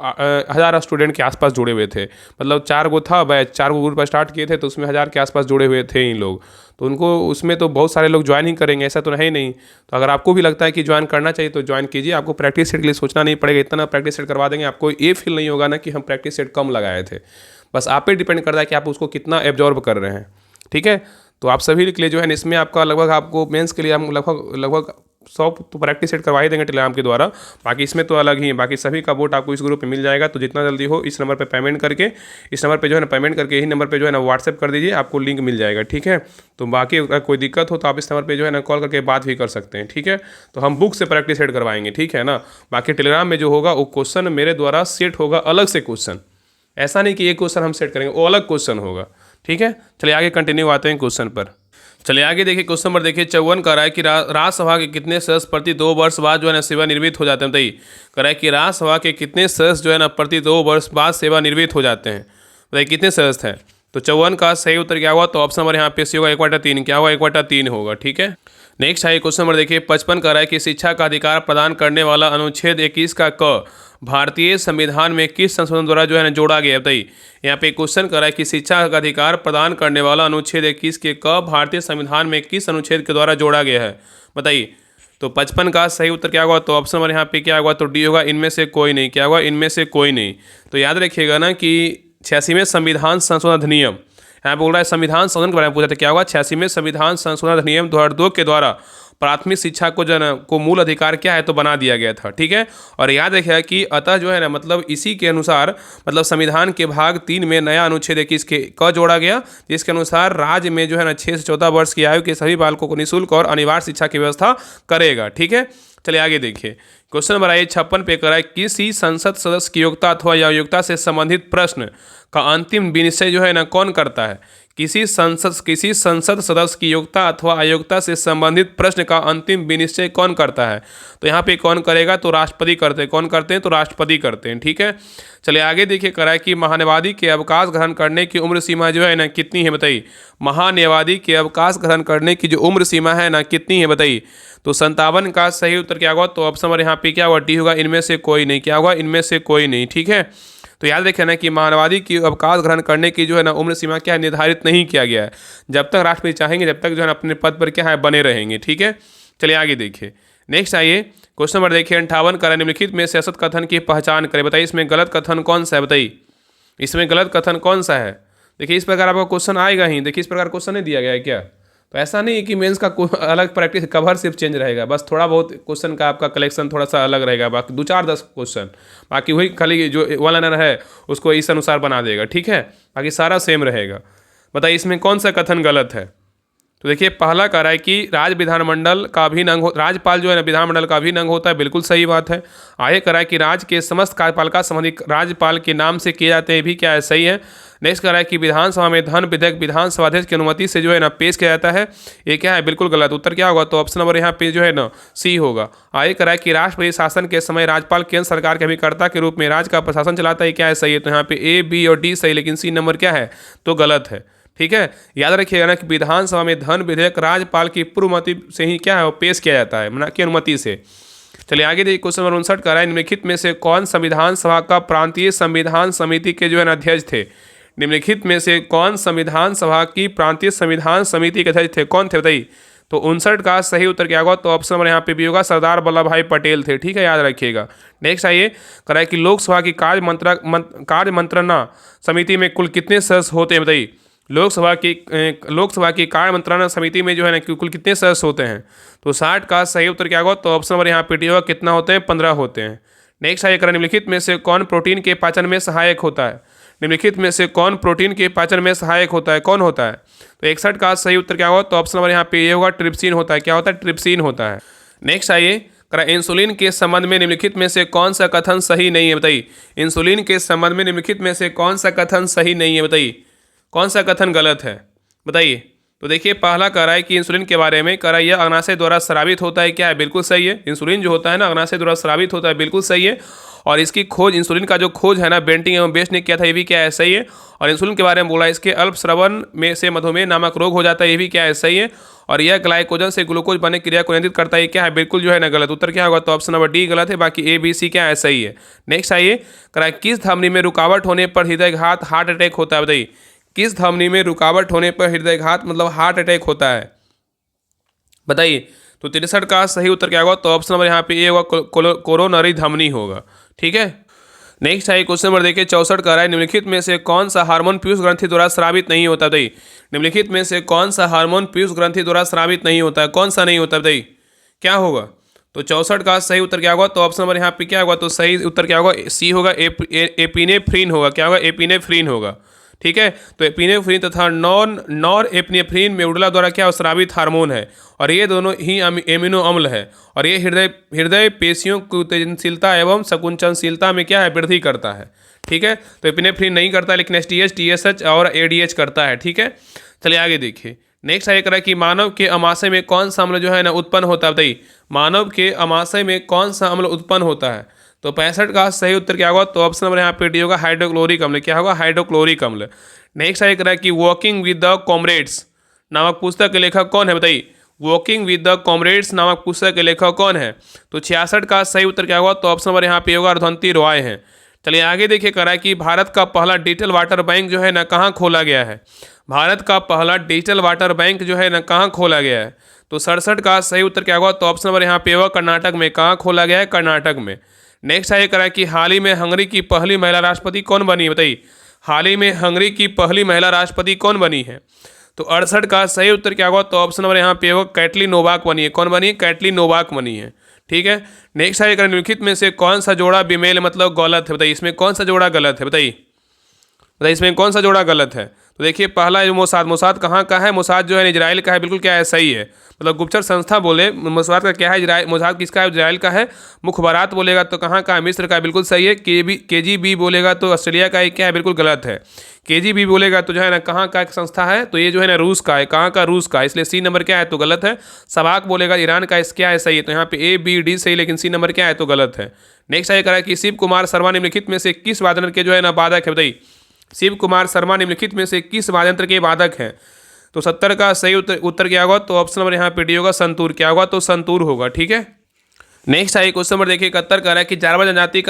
1000 स्टूडेंट के आसपास जुड़े हुए थे, मतलब 4 गो था बैच, 4 गो ग्रुप स्टार्ट किए थे, तो उसमें 1000 के आसपास जुड़े हुए थे इन लोग। तो उनको उसमें तो बहुत सारे लोग ज्वाइन ही करेंगे, ऐसा तो है ही नहीं। तो अगर आपको भी लगता है कि ज्वाइन करना चाहिए तो ज्वाइन कीजिए। आपको प्रैक्टिस सेट के लिए सोचना नहीं पड़ेगा, इतना प्रैक्टिस सेट करवा देंगे, आपको ये फील नहीं होगा ना कि हम प्रैक्टिस सेट कम लगाए थे। बस आप पे डिपेंड करता है कि आप उसको कितना एब्जॉर्ब कर रहे हैं, ठीक है। तो आप सभी के लिए जो है इसमें आपका लगभग आपको मेंस के लिए हम लगभग 100 तो प्रैक्टिस सेट करवा ही देंगे टेलीग्राम के द्वारा। बाकी इसमें तो अलग ही है, बाकी सभी का वोट आपको इस ग्रुप पे मिल जाएगा। तो जितना जल्दी हो इस नंबर पे पेमेंट करके, इस नंबर पे जो है ना पेमेंट करके यही नंबर पे जो है ना व्हाट्सएप कर दीजिए, आपको लिंक मिल जाएगा, ठीक है। तो बाकी अगर कोई दिक्कत हो तो आप इस नंबर पे जो है ना कॉल करके बात भी कर सकते हैं, ठीक है। तो हम बुक से प्रैक्टिस सेट करवाएंगे, ठीक है ना। बाकी टेलीग्राम में जो होगा वो क्वेश्चन मेरे द्वारा सेट होगा, अलग से क्वेश्चन, ऐसा नहीं कि ये क्वेश्चन हम सेट करेंगे, वो अलग क्वेश्चन होगा, ठीक है। चलिए आगे कंटिन्यू आते हैं क्वेश्चन पर। चलिए आगे देखिए, क्वेश्चन नंबर देखिए 54 कह रहा है कि राज्यसभा के कितने सदस्य प्रति 2 वर्ष बाद जो है ना सेवानिवृत्त हो जाते हैं। बताइए, कह रहा है कि राज्यसभा के कितने सदस्य जो है ना प्रति 2 वर्ष बाद सेवानिवृत्त हो जाते हैं। बताइए कितने सदस्य हैं। तो 54 का सही उत्तर क्या हुआ, तो ऑप्शन नंबर यहाँ पे सी होगा 1/3, क्या होगा 1/3 होगा, ठीक है। नेक्स्ट है क्वेश्चन नंबर देखिए 55 कह रहा है कि शिक्षा का अधिकार प्रदान करने वाला अनुच्छेद 21 का क भारतीय संविधान में किस संशोधन द्वारा जो है ना जोड़ा गया है। बताइए, यहाँ पे क्वेश्चन कर रहा है कि शिक्षा का अधिकार प्रदान करने वाला अनुच्छेद 21 के क भारतीय संविधान में किस अनुच्छेद के द्वारा जोड़ा गया है। बताइए, तो 55 का सही उत्तर क्या होगा, तो ऑप्शन नंबर यहाँ पे क्या होगा, तो डी होगा, इनमें से कोई नहीं, क्या होगा, इनमें से कोई नहीं। तो याद रखिएगा ना कि 86वें संविधान संशोधन अधिनियम, यहाँ बोल रहा है संविधान संशोधन के बारे में पूछा था, क्या होगा 86वें संविधान संशोधन अधिनियम 2002 के द्वारा प्राथमिक शिक्षा को जो है ना को मूल अधिकार क्या है तो बना दिया गया था, ठीक है। और याद रखिएगा कि अतः जो है ना मतलब इसी के अनुसार मतलब संविधान के भाग 3 में नया अनुच्छेद 21 के क जोड़ा गया, जिसके अनुसार राज्य में जो है ना 6 से 14 वर्ष की आयु के सभी बालकों को निःशुल्क और अनिवार्य शिक्षा की व्यवस्था करेगा, ठीक है। चलिए आगे देखिए, क्वेश्चन नंबर 56 पे करा है किसी संसद सदस्य की योग्यता अथवा अयोग्यता से संबंधित प्रश्न का अंतिम विनिश्चय जो है ना कौन करता है। किसी संसद सदस्य की योग्यता अथवा अयोग्यता से संबंधित प्रश्न का अंतिम विनिश्चय कौन करता है। तो यहाँ पे कौन करेगा, तो राष्ट्रपति करते हैं। कौन करते हैं, तो राष्ट्रपति करते हैं, ठीक है। चलिए आगे देखिए, कह रहा है कि महान्यायवादी के अवकाश ग्रहण करने की उम्र सीमा जो है ना कितनी है। बताइए, महान्यायवादी के अवकाश ग्रहण करने की जो उम्र सीमा है ना कितनी है। बताइए, तो 57 का सही उत्तर क्या होगा, तो ऑप्शन नंबर यहाँ पे क्या होगा, डी होगा, इनमें से कोई नहीं, क्या होगा, इनमें से कोई नहीं, ठीक है। तो याद रखें ना कि महान्यायवादी की अवकाश ग्रहण करने की जो है ना उम्र सीमा क्या है, निर्धारित नहीं किया गया है। जब तक राष्ट्रपति चाहेंगे जब तक जो है ना अपने पद पर क्या है बने रहेंगे, ठीक है। चलिए आगे देखिए, नेक्स्ट आइए क्वेश्चन नंबर देखिए 58 का निम्नलिखित में सियासत कथन की पहचान करें। बताइए इसमें गलत कथन कौन सा है। बताइए इसमें गलत कथन कौन सा है। देखिए इस प्रकार आपका क्वेश्चन आएगा ही। देखिए इस प्रकार क्वेश्चन नहीं दिया गया है क्या, तो ऐसा नहीं है कि मेंस का अलग प्रैक्टिस कवर सिर्फ चेंज रहेगा, बस थोड़ा बहुत क्वेश्चन का आपका कलेक्शन थोड़ा सा अलग रहेगा, बाकी 2-4-10 क्वेश्चन, बाकी वही खाली जो वन लाइनर है उसको इस अनुसार बना देगा, ठीक है। बाकी सारा सेम रहेगा। बताइए इसमें कौन सा कथन गलत है। तो देखिए पहला कह रहा है कि राज्य विधानमंडल का अभिन्न अंग राज्यपाल जो है ना विधानमंडल का अभिन्न अंग होता है, बिल्कुल सही बात है। आगे कह रहा है कि राज्य के समस्त कार्यपालिका संबंधी राज्यपाल के नाम से किए जाते हैं, भी क्या है, सही है। नेक्स्ट कह रहा है कि विधानसभा में धन विधेयक विधानसभा अध्यक्ष की अनुमति से जो है ना पेश किया जाता है, ये क्या है, बिल्कुल गलत। उत्तर क्या होगा, तो ऑप्शन नंबर यहाँ पे जो है ना सी होगा। आगे कह रहा है कि राष्ट्रपति शासन के समय राज्यपाल केंद्र सरकार के अभिकर्ता के रूप में राज्य का प्रशासन चलाता है, क्या है, सही है। तो यहाँ पे ए बी और डी सही, लेकिन सी नंबर क्या है, तो गलत है, ठीक है। याद रखिएगा ना कि विधानसभा में धन विधेयक राज्यपाल की पूर्व अनुमति से ही क्या है वो पेश किया जाता है, ना कि अनुमति से। चलिए आगे देखिए क्वेश्चन नंबर 59 का है निम्नलिखित में से कौन संविधान सभा का प्रांतीय संविधान समिति के जो है अध्यक्ष थे। निम्नलिखित में से कौन संविधान सभा की प्रांतीय संविधान समिति के अध्यक्ष थे, कौन थे। बताइए, तो 59 का सही उत्तर क्या होगा, तो ऑप्शन नंबर यहाँ पे भी होगा, सरदार वल्लभ भाई पटेल थे, ठीक है, याद रखिएगा। नेक्स्ट आइए कह रहा है कि लोकसभा की कार्य मंत्रणा समिति में कुल कितने सदस्य होते हैं। बताइए लोकसभा की कार्य मंत्रणा समिति में जो है ना कुल कितने सदस्य होते हैं। तो 60 का सही उत्तर क्या होगा, तो ऑप्शन नंबर यहाँ पे डी होगा, कितना होते हैं, 15 होते हैं। नेक्स्ट आइए करें निम्नलिखित में से कौन प्रोटीन के पाचन में सहायक होता है। निम्नलिखित में से कौन प्रोटीन के पाचन में सहायक होता है, कौन होता है। तो 61 का सही उत्तर क्या होगा, तो ऑप्शन नंबर यहाँ पे ये होगा, ट्रिप्सिन होता है, क्या होता है, ट्रिप्सिन होता है। नेक्स्ट आइए करा इंसुलिन के संबंध में निम्नलिखित में से कौन सा कथन सही नहीं है। बताइए इंसुलिन के संबंध में निम्नलिखित में से कौन सा कथन सही नहीं है। बताइए कौन सा कथन गलत है। बताइए तो देखिए पहला कह रहा है कि इंसुलिन के बारे में कह रहा है यह अग्नाशय द्वारा स्रावित होता है, क्या है, बिल्कुल सही है। इंसुलिन जो होता है ना अग्नाशय द्वारा स्रावित होता है, बिल्कुल सही है। और इसकी खोज, इंसुलिन का जो खोज है ना बेंटिंग एवं बेस्ट ने किया था, ये भी क्या है, सही है। और इंसुलिन के बारे में बोला इसके अल्प श्रवण में से मधुमेह नामक रोग हो जाता है, ये भी क्या है, सही है। और यह ग्लाइकोजन से ग्लूकोज बनने की क्रिया को नियंत्रित करता है, क्या है, बिल्कुल जो है ना गलत। उत्तर क्या होगा, तो ऑप्शन नंबर डी गलत है, बाकी ए बी सी क्या है, सही है। नेक्स्ट आइए, करा किस धमनी में रुकावट होने पर हृदयघात हार्ट अटैक होता है, बताइए। किस धमनी में रुकावट होने पर हृदयघात मतलब हार्ट अटैक होता है, बताइए। तो 63 का सही उत्तर क्या होगा, तो ऑप्शन नंबर यहाँ पे ए होगा, कोरोनरी धमनी होगा, ठीक है। नेक्स्ट है क्वेश्चन नंबर देखिए 64 का रहा है, निम्नलिखित में से कौन सा हार्मोन पीयूष ग्रंथि द्वारा स्रावित नहीं होता, बताइए। निम्नलिखित में से कौन सा हार्मोन पीयूष ग्रंथि द्वारा स्रावित नहीं होता है, कौन सा नहीं होता, बताइए क्या होगा। तो 64 का सही उत्तर क्या होगा, तो ऑप्शन नंबर यहाँ पे क्या होगा, तो सही उत्तर क्या होगा, सी होगा, एपिनेफ्रीन होगा, क्या होगा, एपिनेफ्रीन होगा, ठीक है। तो एपिनेफ्रीन तथा नॉर एपिनेफ्रीन मेडुला द्वारा क्या स्रावित हार्मोन है, और ये दोनों ही एमिनो अम्ल है, और ये हृदय पेशियों की उत्तेजनशीलता एवं संकुचनशीलता में क्या है, वृद्धि करता है, ठीक है। तो एपिनेफ्रीन नहीं करता, लेकिन एसटीएच, टीएसएच और एडीएच करता है, ठीक है। चलिए आगे देखिए। नेक्स्ट है करा कि मानव के अमाशय में कौन सा अम्ल जो है ना उत्पन्न होता है, बताइए। मानव के अमाशय में कौन सा अम्ल उत्पन्न होता है, तो 65 का सही उत्तर क्या होगा, तो ऑप्शन नंबर यहाँ पे डी होगा, हाइड्रोक्लोरिक अम्ल, क्या होगा, हाइड्रोक्लोरिक अम्ल। नेक्स्ट है करा कि वॉकिंग विद द कॉमरेड्स नामक पुस्तक के लेखक कौन है, बताइए। वॉकिंग विद द कॉमरेड्स नामक पुस्तक के लेखक कौन है, तो 66 का सही उत्तर क्या होगा, तो ऑप्शन नंबर यहाँ पे होगा, अरुंधति रॉय है। चलिए आगे देखिए करा है कि भारत का पहला डिजिटल वाटर बैंक जो है ना कहाँ खोला गया है। भारत का पहला डिजिटल वाटर बैंक जो है ना कहाँ खोला गया है, तो 67 का सही उत्तर क्या होगा, तो ऑप्शन नंबर यहाँ पे होगा, कर्नाटक में। कहाँ खोला गया है, कर्नाटक में। नेक्स्ट है करा कि हाल ही में हंगरी की पहली महिला राष्ट्रपति कौन बनी है, बताइए। हाल ही में हंगरी की पहली महिला राष्ट्रपति कौन बनी है, तो 68 का सही उत्तर क्या होगा, तो ऑप्शन नंबर यहाँ पे होगा, कैटली नोवाक बनी है। कौन बनी है, कैटली नोवाक बनी है, ठीक है। नेक्स्ट है निम्नलिखित में से कौन सा जोड़ा बेमेल मतलब गलत है, बताइए। इसमें कौन सा जोड़ा गलत है, बताइए, इसमें कौन सा जोड़ा गलत है। तो देखिए पहला जो मोसाद कहाँ का है, मोसाद जो है इजराइल का है, बिल्कुल क्या है, सही है। मतलब गुप्तचर संस्था बोले मोसाद का क्या है, इजराइल। मोसाद किसका है, इजराइल का है। मुखबरात बोलेगा तो कहाँ का है, मिस्र का है, बिल्कुल सही है। KGB बोलेगा तो ऑस्ट्रेलिया का है, क्या है, बिल्कुल गलत है। KGB बोलेगा तो जो है ना कहाँ का एक संस्था है, तो ये जो है ना रूस का है। कहाँ का, रूस का, इसलिए सी नंबर क्या है, तो गलत है। सबाक बोलेगा ईरान का, इस क्या है, सही है। तो यहाँ पे A B D सही, लेकिन सी नंबर क्या है, तो गलत है। नेक्स्ट है करा कि शिव कुमार शर्मा निम्नलिखित में से किस वादन के जो है ना वादक है, बताइए। शिव कुमार शर्मा निम्नलिखित में से किस वाद्यंत्र के वादक हैं, तो 70 का सही उत्तर क्या होगा, तो ऑप्शन नंबर यहाँ पे डी होगा, संतूर, क्या होगा, तो संतूर होगा, ठीक है। नेक्स्ट है क्वेश्चन नंबर देखिए 71 का है कि जारवा जनजाति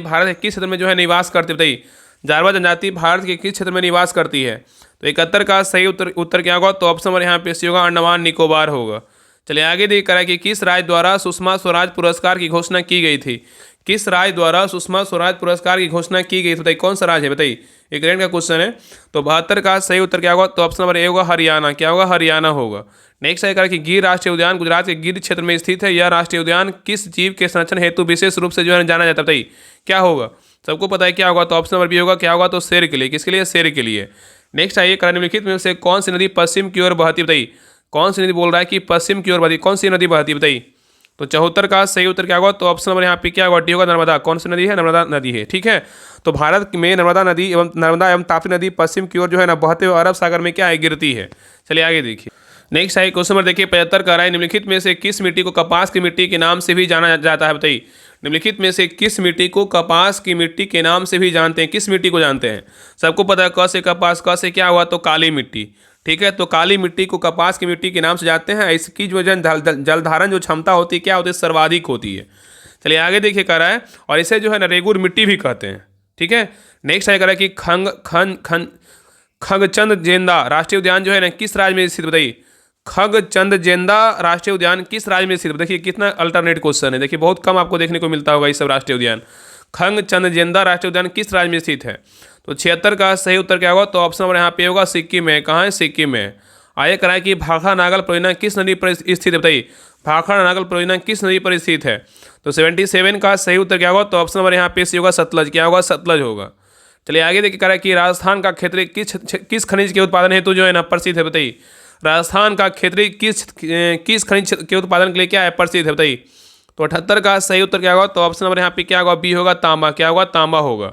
भारत के किस क्षेत्र में जो है निवास करती है, बताइए। जारवा जनजाति भारत के किस क्षेत्र में निवास करती है, तो 71 का सही उत्तर क्या होगा, तो ऑप्शन नंबर यहाँ पे सी होगा, अंडमान निकोबार होगा। चलिए आगे देखिए करा कि किस राज्य द्वारा सुषमा स्वराज पुरस्कार की घोषणा की गई थी। किस राज्य द्वारा सुषमा स्वराज पुरस्कार की घोषणा की गई थी, बताइए कौन सा राज्य है, बताइए। एक ग्रेड का क्वेश्चन है। तो 72 का सही उत्तर क्या होगा, तो ऑप्शन नंबर ए होगा, हरियाणा, क्या होगा, हरियाणा होगा। नेक्स्ट है कि गिर राष्ट्रीय उद्यान गुजरात के गिर क्षेत्र में स्थित है। यह राष्ट्रीय उद्यान किस जीव के संरक्षण हेतु विशेष रूप से जो है जाना जाता है, बताइए क्या होगा। सबको पता है क्या होगा, तो ऑप्शन नंबर बी होगा, क्या होगा, तो शेर के लिए। किसके लिए, शेर के लिए। नेक्स्ट आइए निम्नलिखित में से कौन सी नदी पश्चिम की ओर बहती, बताइए। कौन सी नदी बोल रहा है कि पश्चिम की ओर बहती, कौन सी नदी बहती, बताइए। तो 74 का सही उत्तर क्या होगा, तो ऑप्शन नंबर यहाँ पे क्या होगा, डी होगा, नर्मदा। कौन सी नदी है, नर्मदा नदी है, ठीक है। तो भारत में नर्मदा एवं ताप्ती नदी पश्चिम की ओर जो है ना बहते हुए अरब सागर में क्या है, गिरती है। चलिए आगे देखिए। नेक्स्ट है क्वेश्चन नंबर देखिए 75 का है, निम्नलिखित में से किस मिट्टी को कपास की मिट्टी के नाम से भी जाना जाता है, बताइए। निम्नलिखित में से किस मिट्टी को कपास की मिट्टी के नाम से भी जानते हैं, किस मिट्टी को जानते हैं। सबको पता है क से कपास, क से क्या हुआ, तो काली मिट्टी, ठीक है। तो काली मिट्टी को कपास की मिट्टी के नाम से जानते हैं। इसकी जो जलधारण जो क्षमता होती है क्या होती है, सर्वाधिक होती है। चलिए आगे देखिए कह रहा है, और इसे जो है ना रेगुर मिट्टी भी कहते हैं, ठीक है। नेक्स्ट है कह रहा है कि खगचंदजेंदा राष्ट्रीय उद्यान जो है ना किस राज्य में स्थित, बताइए। खगचंदजेंदा राष्ट्रीय उद्यान किस राज्य में स्थित, देखिए कितना अल्टरनेट क्वेश्चन है, देखिए बहुत कम आपको देखने को मिलता होगा ये सब राष्ट्रीय उद्यान। खगचंदजेंदा राष्ट्रीय उद्यान किस राज्य में स्थित है, तो 76 का सही उत्तर क्या होगा, तो ऑप्शन नंबर यहाँ पे होगा, सिक्किम में। कहाँ है, सिक्किम में। आइए कराए कि भाखड़ा नागल परियोजना किस नदी पर स्थित है, बताइए। भाखड़ा नागल परियोजना किस नदी पर स्थित है, तो 77 का सही उत्तर क्या होगा, तो ऑप्शन नंबर यहाँ पे सी होगा, सतलज, क्या होगा, सतलज होगा। चलिए आगे देखिए करा कि राजस्थान का क्षेत्रीय किस खनिज के उत्पादन हेतु जो है ना प्रसिद्ध है, बताइए। राजस्थान का क्षेत्रीय किस खनिज के उत्पादन के लिए क्या है, प्रसिद्ध है, बताइए। तो 78 का सही उत्तर क्या होगा, तो ऑप्शन नंबर यहाँ पे क्या होगा, बी होगा, तांबा, क्या होगा, तांबा होगा।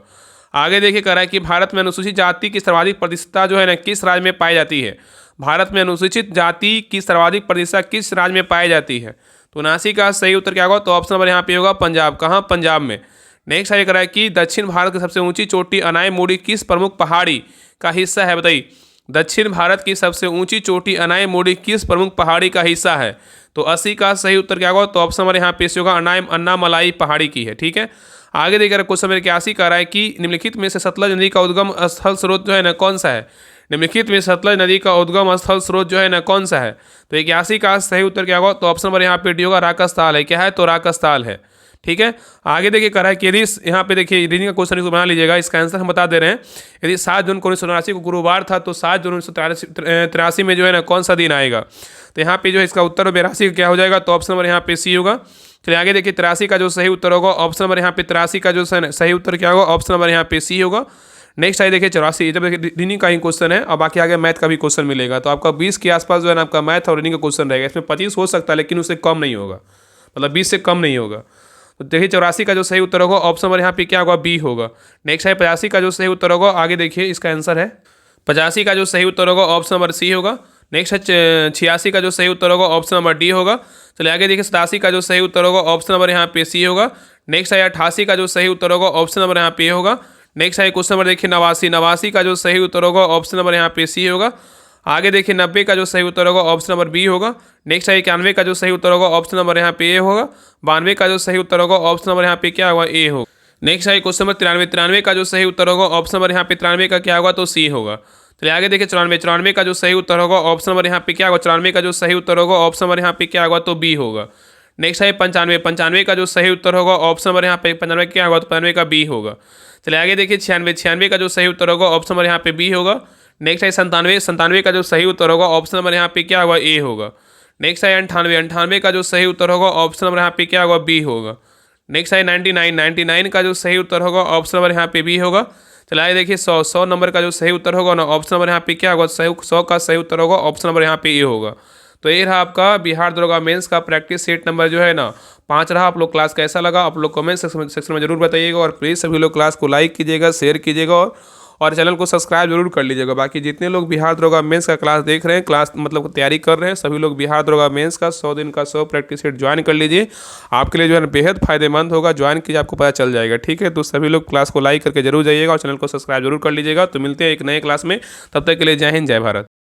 आगे देखिए कह रहा है कि भारत में अनुसूचित जाति की सर्वाधिक प्रतिशतता जो है ना किस राज्य में पाई जाती है। भारत में अनुसूचित जाति की सर्वाधिक प्रतिशत किस राज्य में पाई जाती है? तो 79 का सही उत्तर क्या होगा? तो ऑप्शन नंबर यहाँ पे होगा पंजाब। कहाँ? पंजाब में। नेक्स्ट ये करा है कि दक्षिण भारत की सबसे ऊंची चोटी अनायमुड़ी किस प्रमुख पहाड़ी का हिस्सा है? बताइए, दक्षिण भारत की सबसे ऊंची चोटी अनायमुड़ी किस प्रमुख पहाड़ी का हिस्सा है? तो 80 का सही उत्तर क्या होगा? तो ऑप्शन नंबर यहाँ पे होगा अन्नामलाई पहाड़ी की है। ठीक है, आगे देखिए क्वेश्चन नंबर 81 कह रहा है कि निम्नलिखित में से सतलज नदी का उद्गम स्थल स्रोत जो है ना कौन सा है? निम्नलिखित में सतलज नदी का उद्गम स्थल स्रोत जो है ना कौन सा है? तो 81 का सही उत्तर क्या होगा? तो ऑप्शन नंबर यहाँ पे डी होगा, राकस्थाल है। क्या है? तो राकस्थाल है। ठीक है, आगे देखिए कह रहा है कि यदि यहाँ पे देखिए रीडिंग का क्वेश्चन इसको बना लीजिएगा, इसका आंसर हम बता दे रहे हैं। यदि 7 जून 1979 को गुरुवार था तो 7 जून 1983 में जो है ना कौन सा दिन आएगा? तो यहाँ पे जो है इसका उत्तर 82 क्या हो जाएगा? तो ऑप्शन नंबर यहाँ पे सी होगा। चलिए आगे देखिए 83 का जो सही उत्तर होगा ऑप्शन नंबर यहाँ पे 83 का जो सही उत्तर क्या होगा? ऑप्शन नंबर यहाँ पे सी होगा। नेक्स्ट आइए देखिए 84, जब देखिए रीडिंग का ही क्वेश्चन है, अब बाकी आगे मैथ का भी क्वेश्चन मिलेगा। तो आपका 20 के आसपास जो है ना आपका मैथ और रीडिंग का क्वेश्चन रहेगा। इसमें 25 हो सकता है लेकिन उससे कम नहीं होगा, मतलब 20 से कम नहीं होगा। तो देखिए 84 का जो सही उत्तर होगा ऑप्शन नंबर यहाँ पे क्या होगा? बी होगा। नेक्स्ट है 85 का जो सही उत्तर होगा, आगे देखिए इसका आंसर है 85 का जो सही उत्तर होगा ऑप्शन नंबर सी होगा। नेक्स्ट है 86 का जो सही उत्तर होगा ऑप्शन नंबर डी होगा। चलिए आगे देखिए 87 का जो सही उत्तर होगा ऑप्शन नंबर यहाँ पे सी होगा। नेक्स्ट है 88 का जो सही उत्तर होगा ऑप्शन नंबर यहाँ पे होगा। नेक्स्ट है क्वेश्चन नंबर देखिए 89 का जो सही उत्तर होगा ऑप्शन नंबर यहाँ पे सी होगा। आगे देखिए 90 का जो सही उत्तर होगा ऑप्शन नंबर बी होगा। नेक्स्ट है 91 का जो सही उत्तर होगा ऑप्शन नंबर यहाँ पे ए होगा। 92 का जो सही उत्तर होगा ऑप्शन नंबर यहाँ पे क्या होगा? ए होगा। नेक्स्ट है क्वेश्चन नंबर 93 का जो सही उत्तर होगा ऑप्शन नंबर यहाँ पे 93 का क्या होगा? तो सी होगा। चलिए आगे देखिए 94 का जो सही उत्तर होगा ऑप्शन नंबर यहाँ पे क्या होगा? 94 का जो सही उत्तर होगा ऑप्शन नंबर यहाँ पे क्या होगा? तो बी होगा। नेक्स्ट है 95 का जो सही उत्तर होगा ऑप्शन नंबर यहाँ पे 95 क्या होगा? तो 95 का बी होगा। चलिए आगे देखिए 96 का जो सही उत्तर होगा ऑप्शन नंबर यहाँ पे बी होगा। नेक्स्ट है 97 का जो सही उत्तर होगा ऑप्शन नंबर यहाँ पे क्या होगा? ए होगा। नेक्स्ट है 98 का जो सही उत्तर होगा ऑप्शन नंबर यहाँ पे क्या होगा? बी होगा। नेक्स्ट है 99 का जो सही उत्तर होगा ऑप्शन नंबर यहाँ पे बी होगा। चलिए देखिए 100 नंबर का जो सही उत्तर होगा ना ऑप्शन नंबर यहाँ पे क्या होगा? 100 का सही उत्तर होगा ऑप्शन नंबर यहाँ पे ए होगा। तो ये रहा आपका बिहार दरोगा मेंस का प्रैक्टिस सेट नंबर जो है ना 5 रहा। आप लोग क्लास कैसा लगा आप लोग कमेंट सेक्शन में जरूर बताइएगा, और प्लीज़ सभी लोग क्लास को लाइक कीजिएगा, शेयर कीजिएगा और चैनल को सब्सक्राइब जरूर कर लीजिएगा। बाकी जितने लोग बिहार दरोगा मेंस का क्लास देख रहे हैं, क्लास मतलब तैयारी कर रहे हैं, सभी लोग बिहार दरोगा मेंस का 100 दिन का 100 प्रैक्टिस सेट ज्वाइन कर लीजिए। आपके लिए जो है बेहद फायदेमंद होगा, ज्वाइन कीजिए आपको पता चल जाएगा। ठीक है, तो सभी लोग क्लास को लाइक करके जरूर जाइएगा और चैनल को सब्सक्राइब जरूर कर लीजिएगा। तो मिलते हैं एक नए क्लास में, तब तक के लिए जय हिंद जय भारत।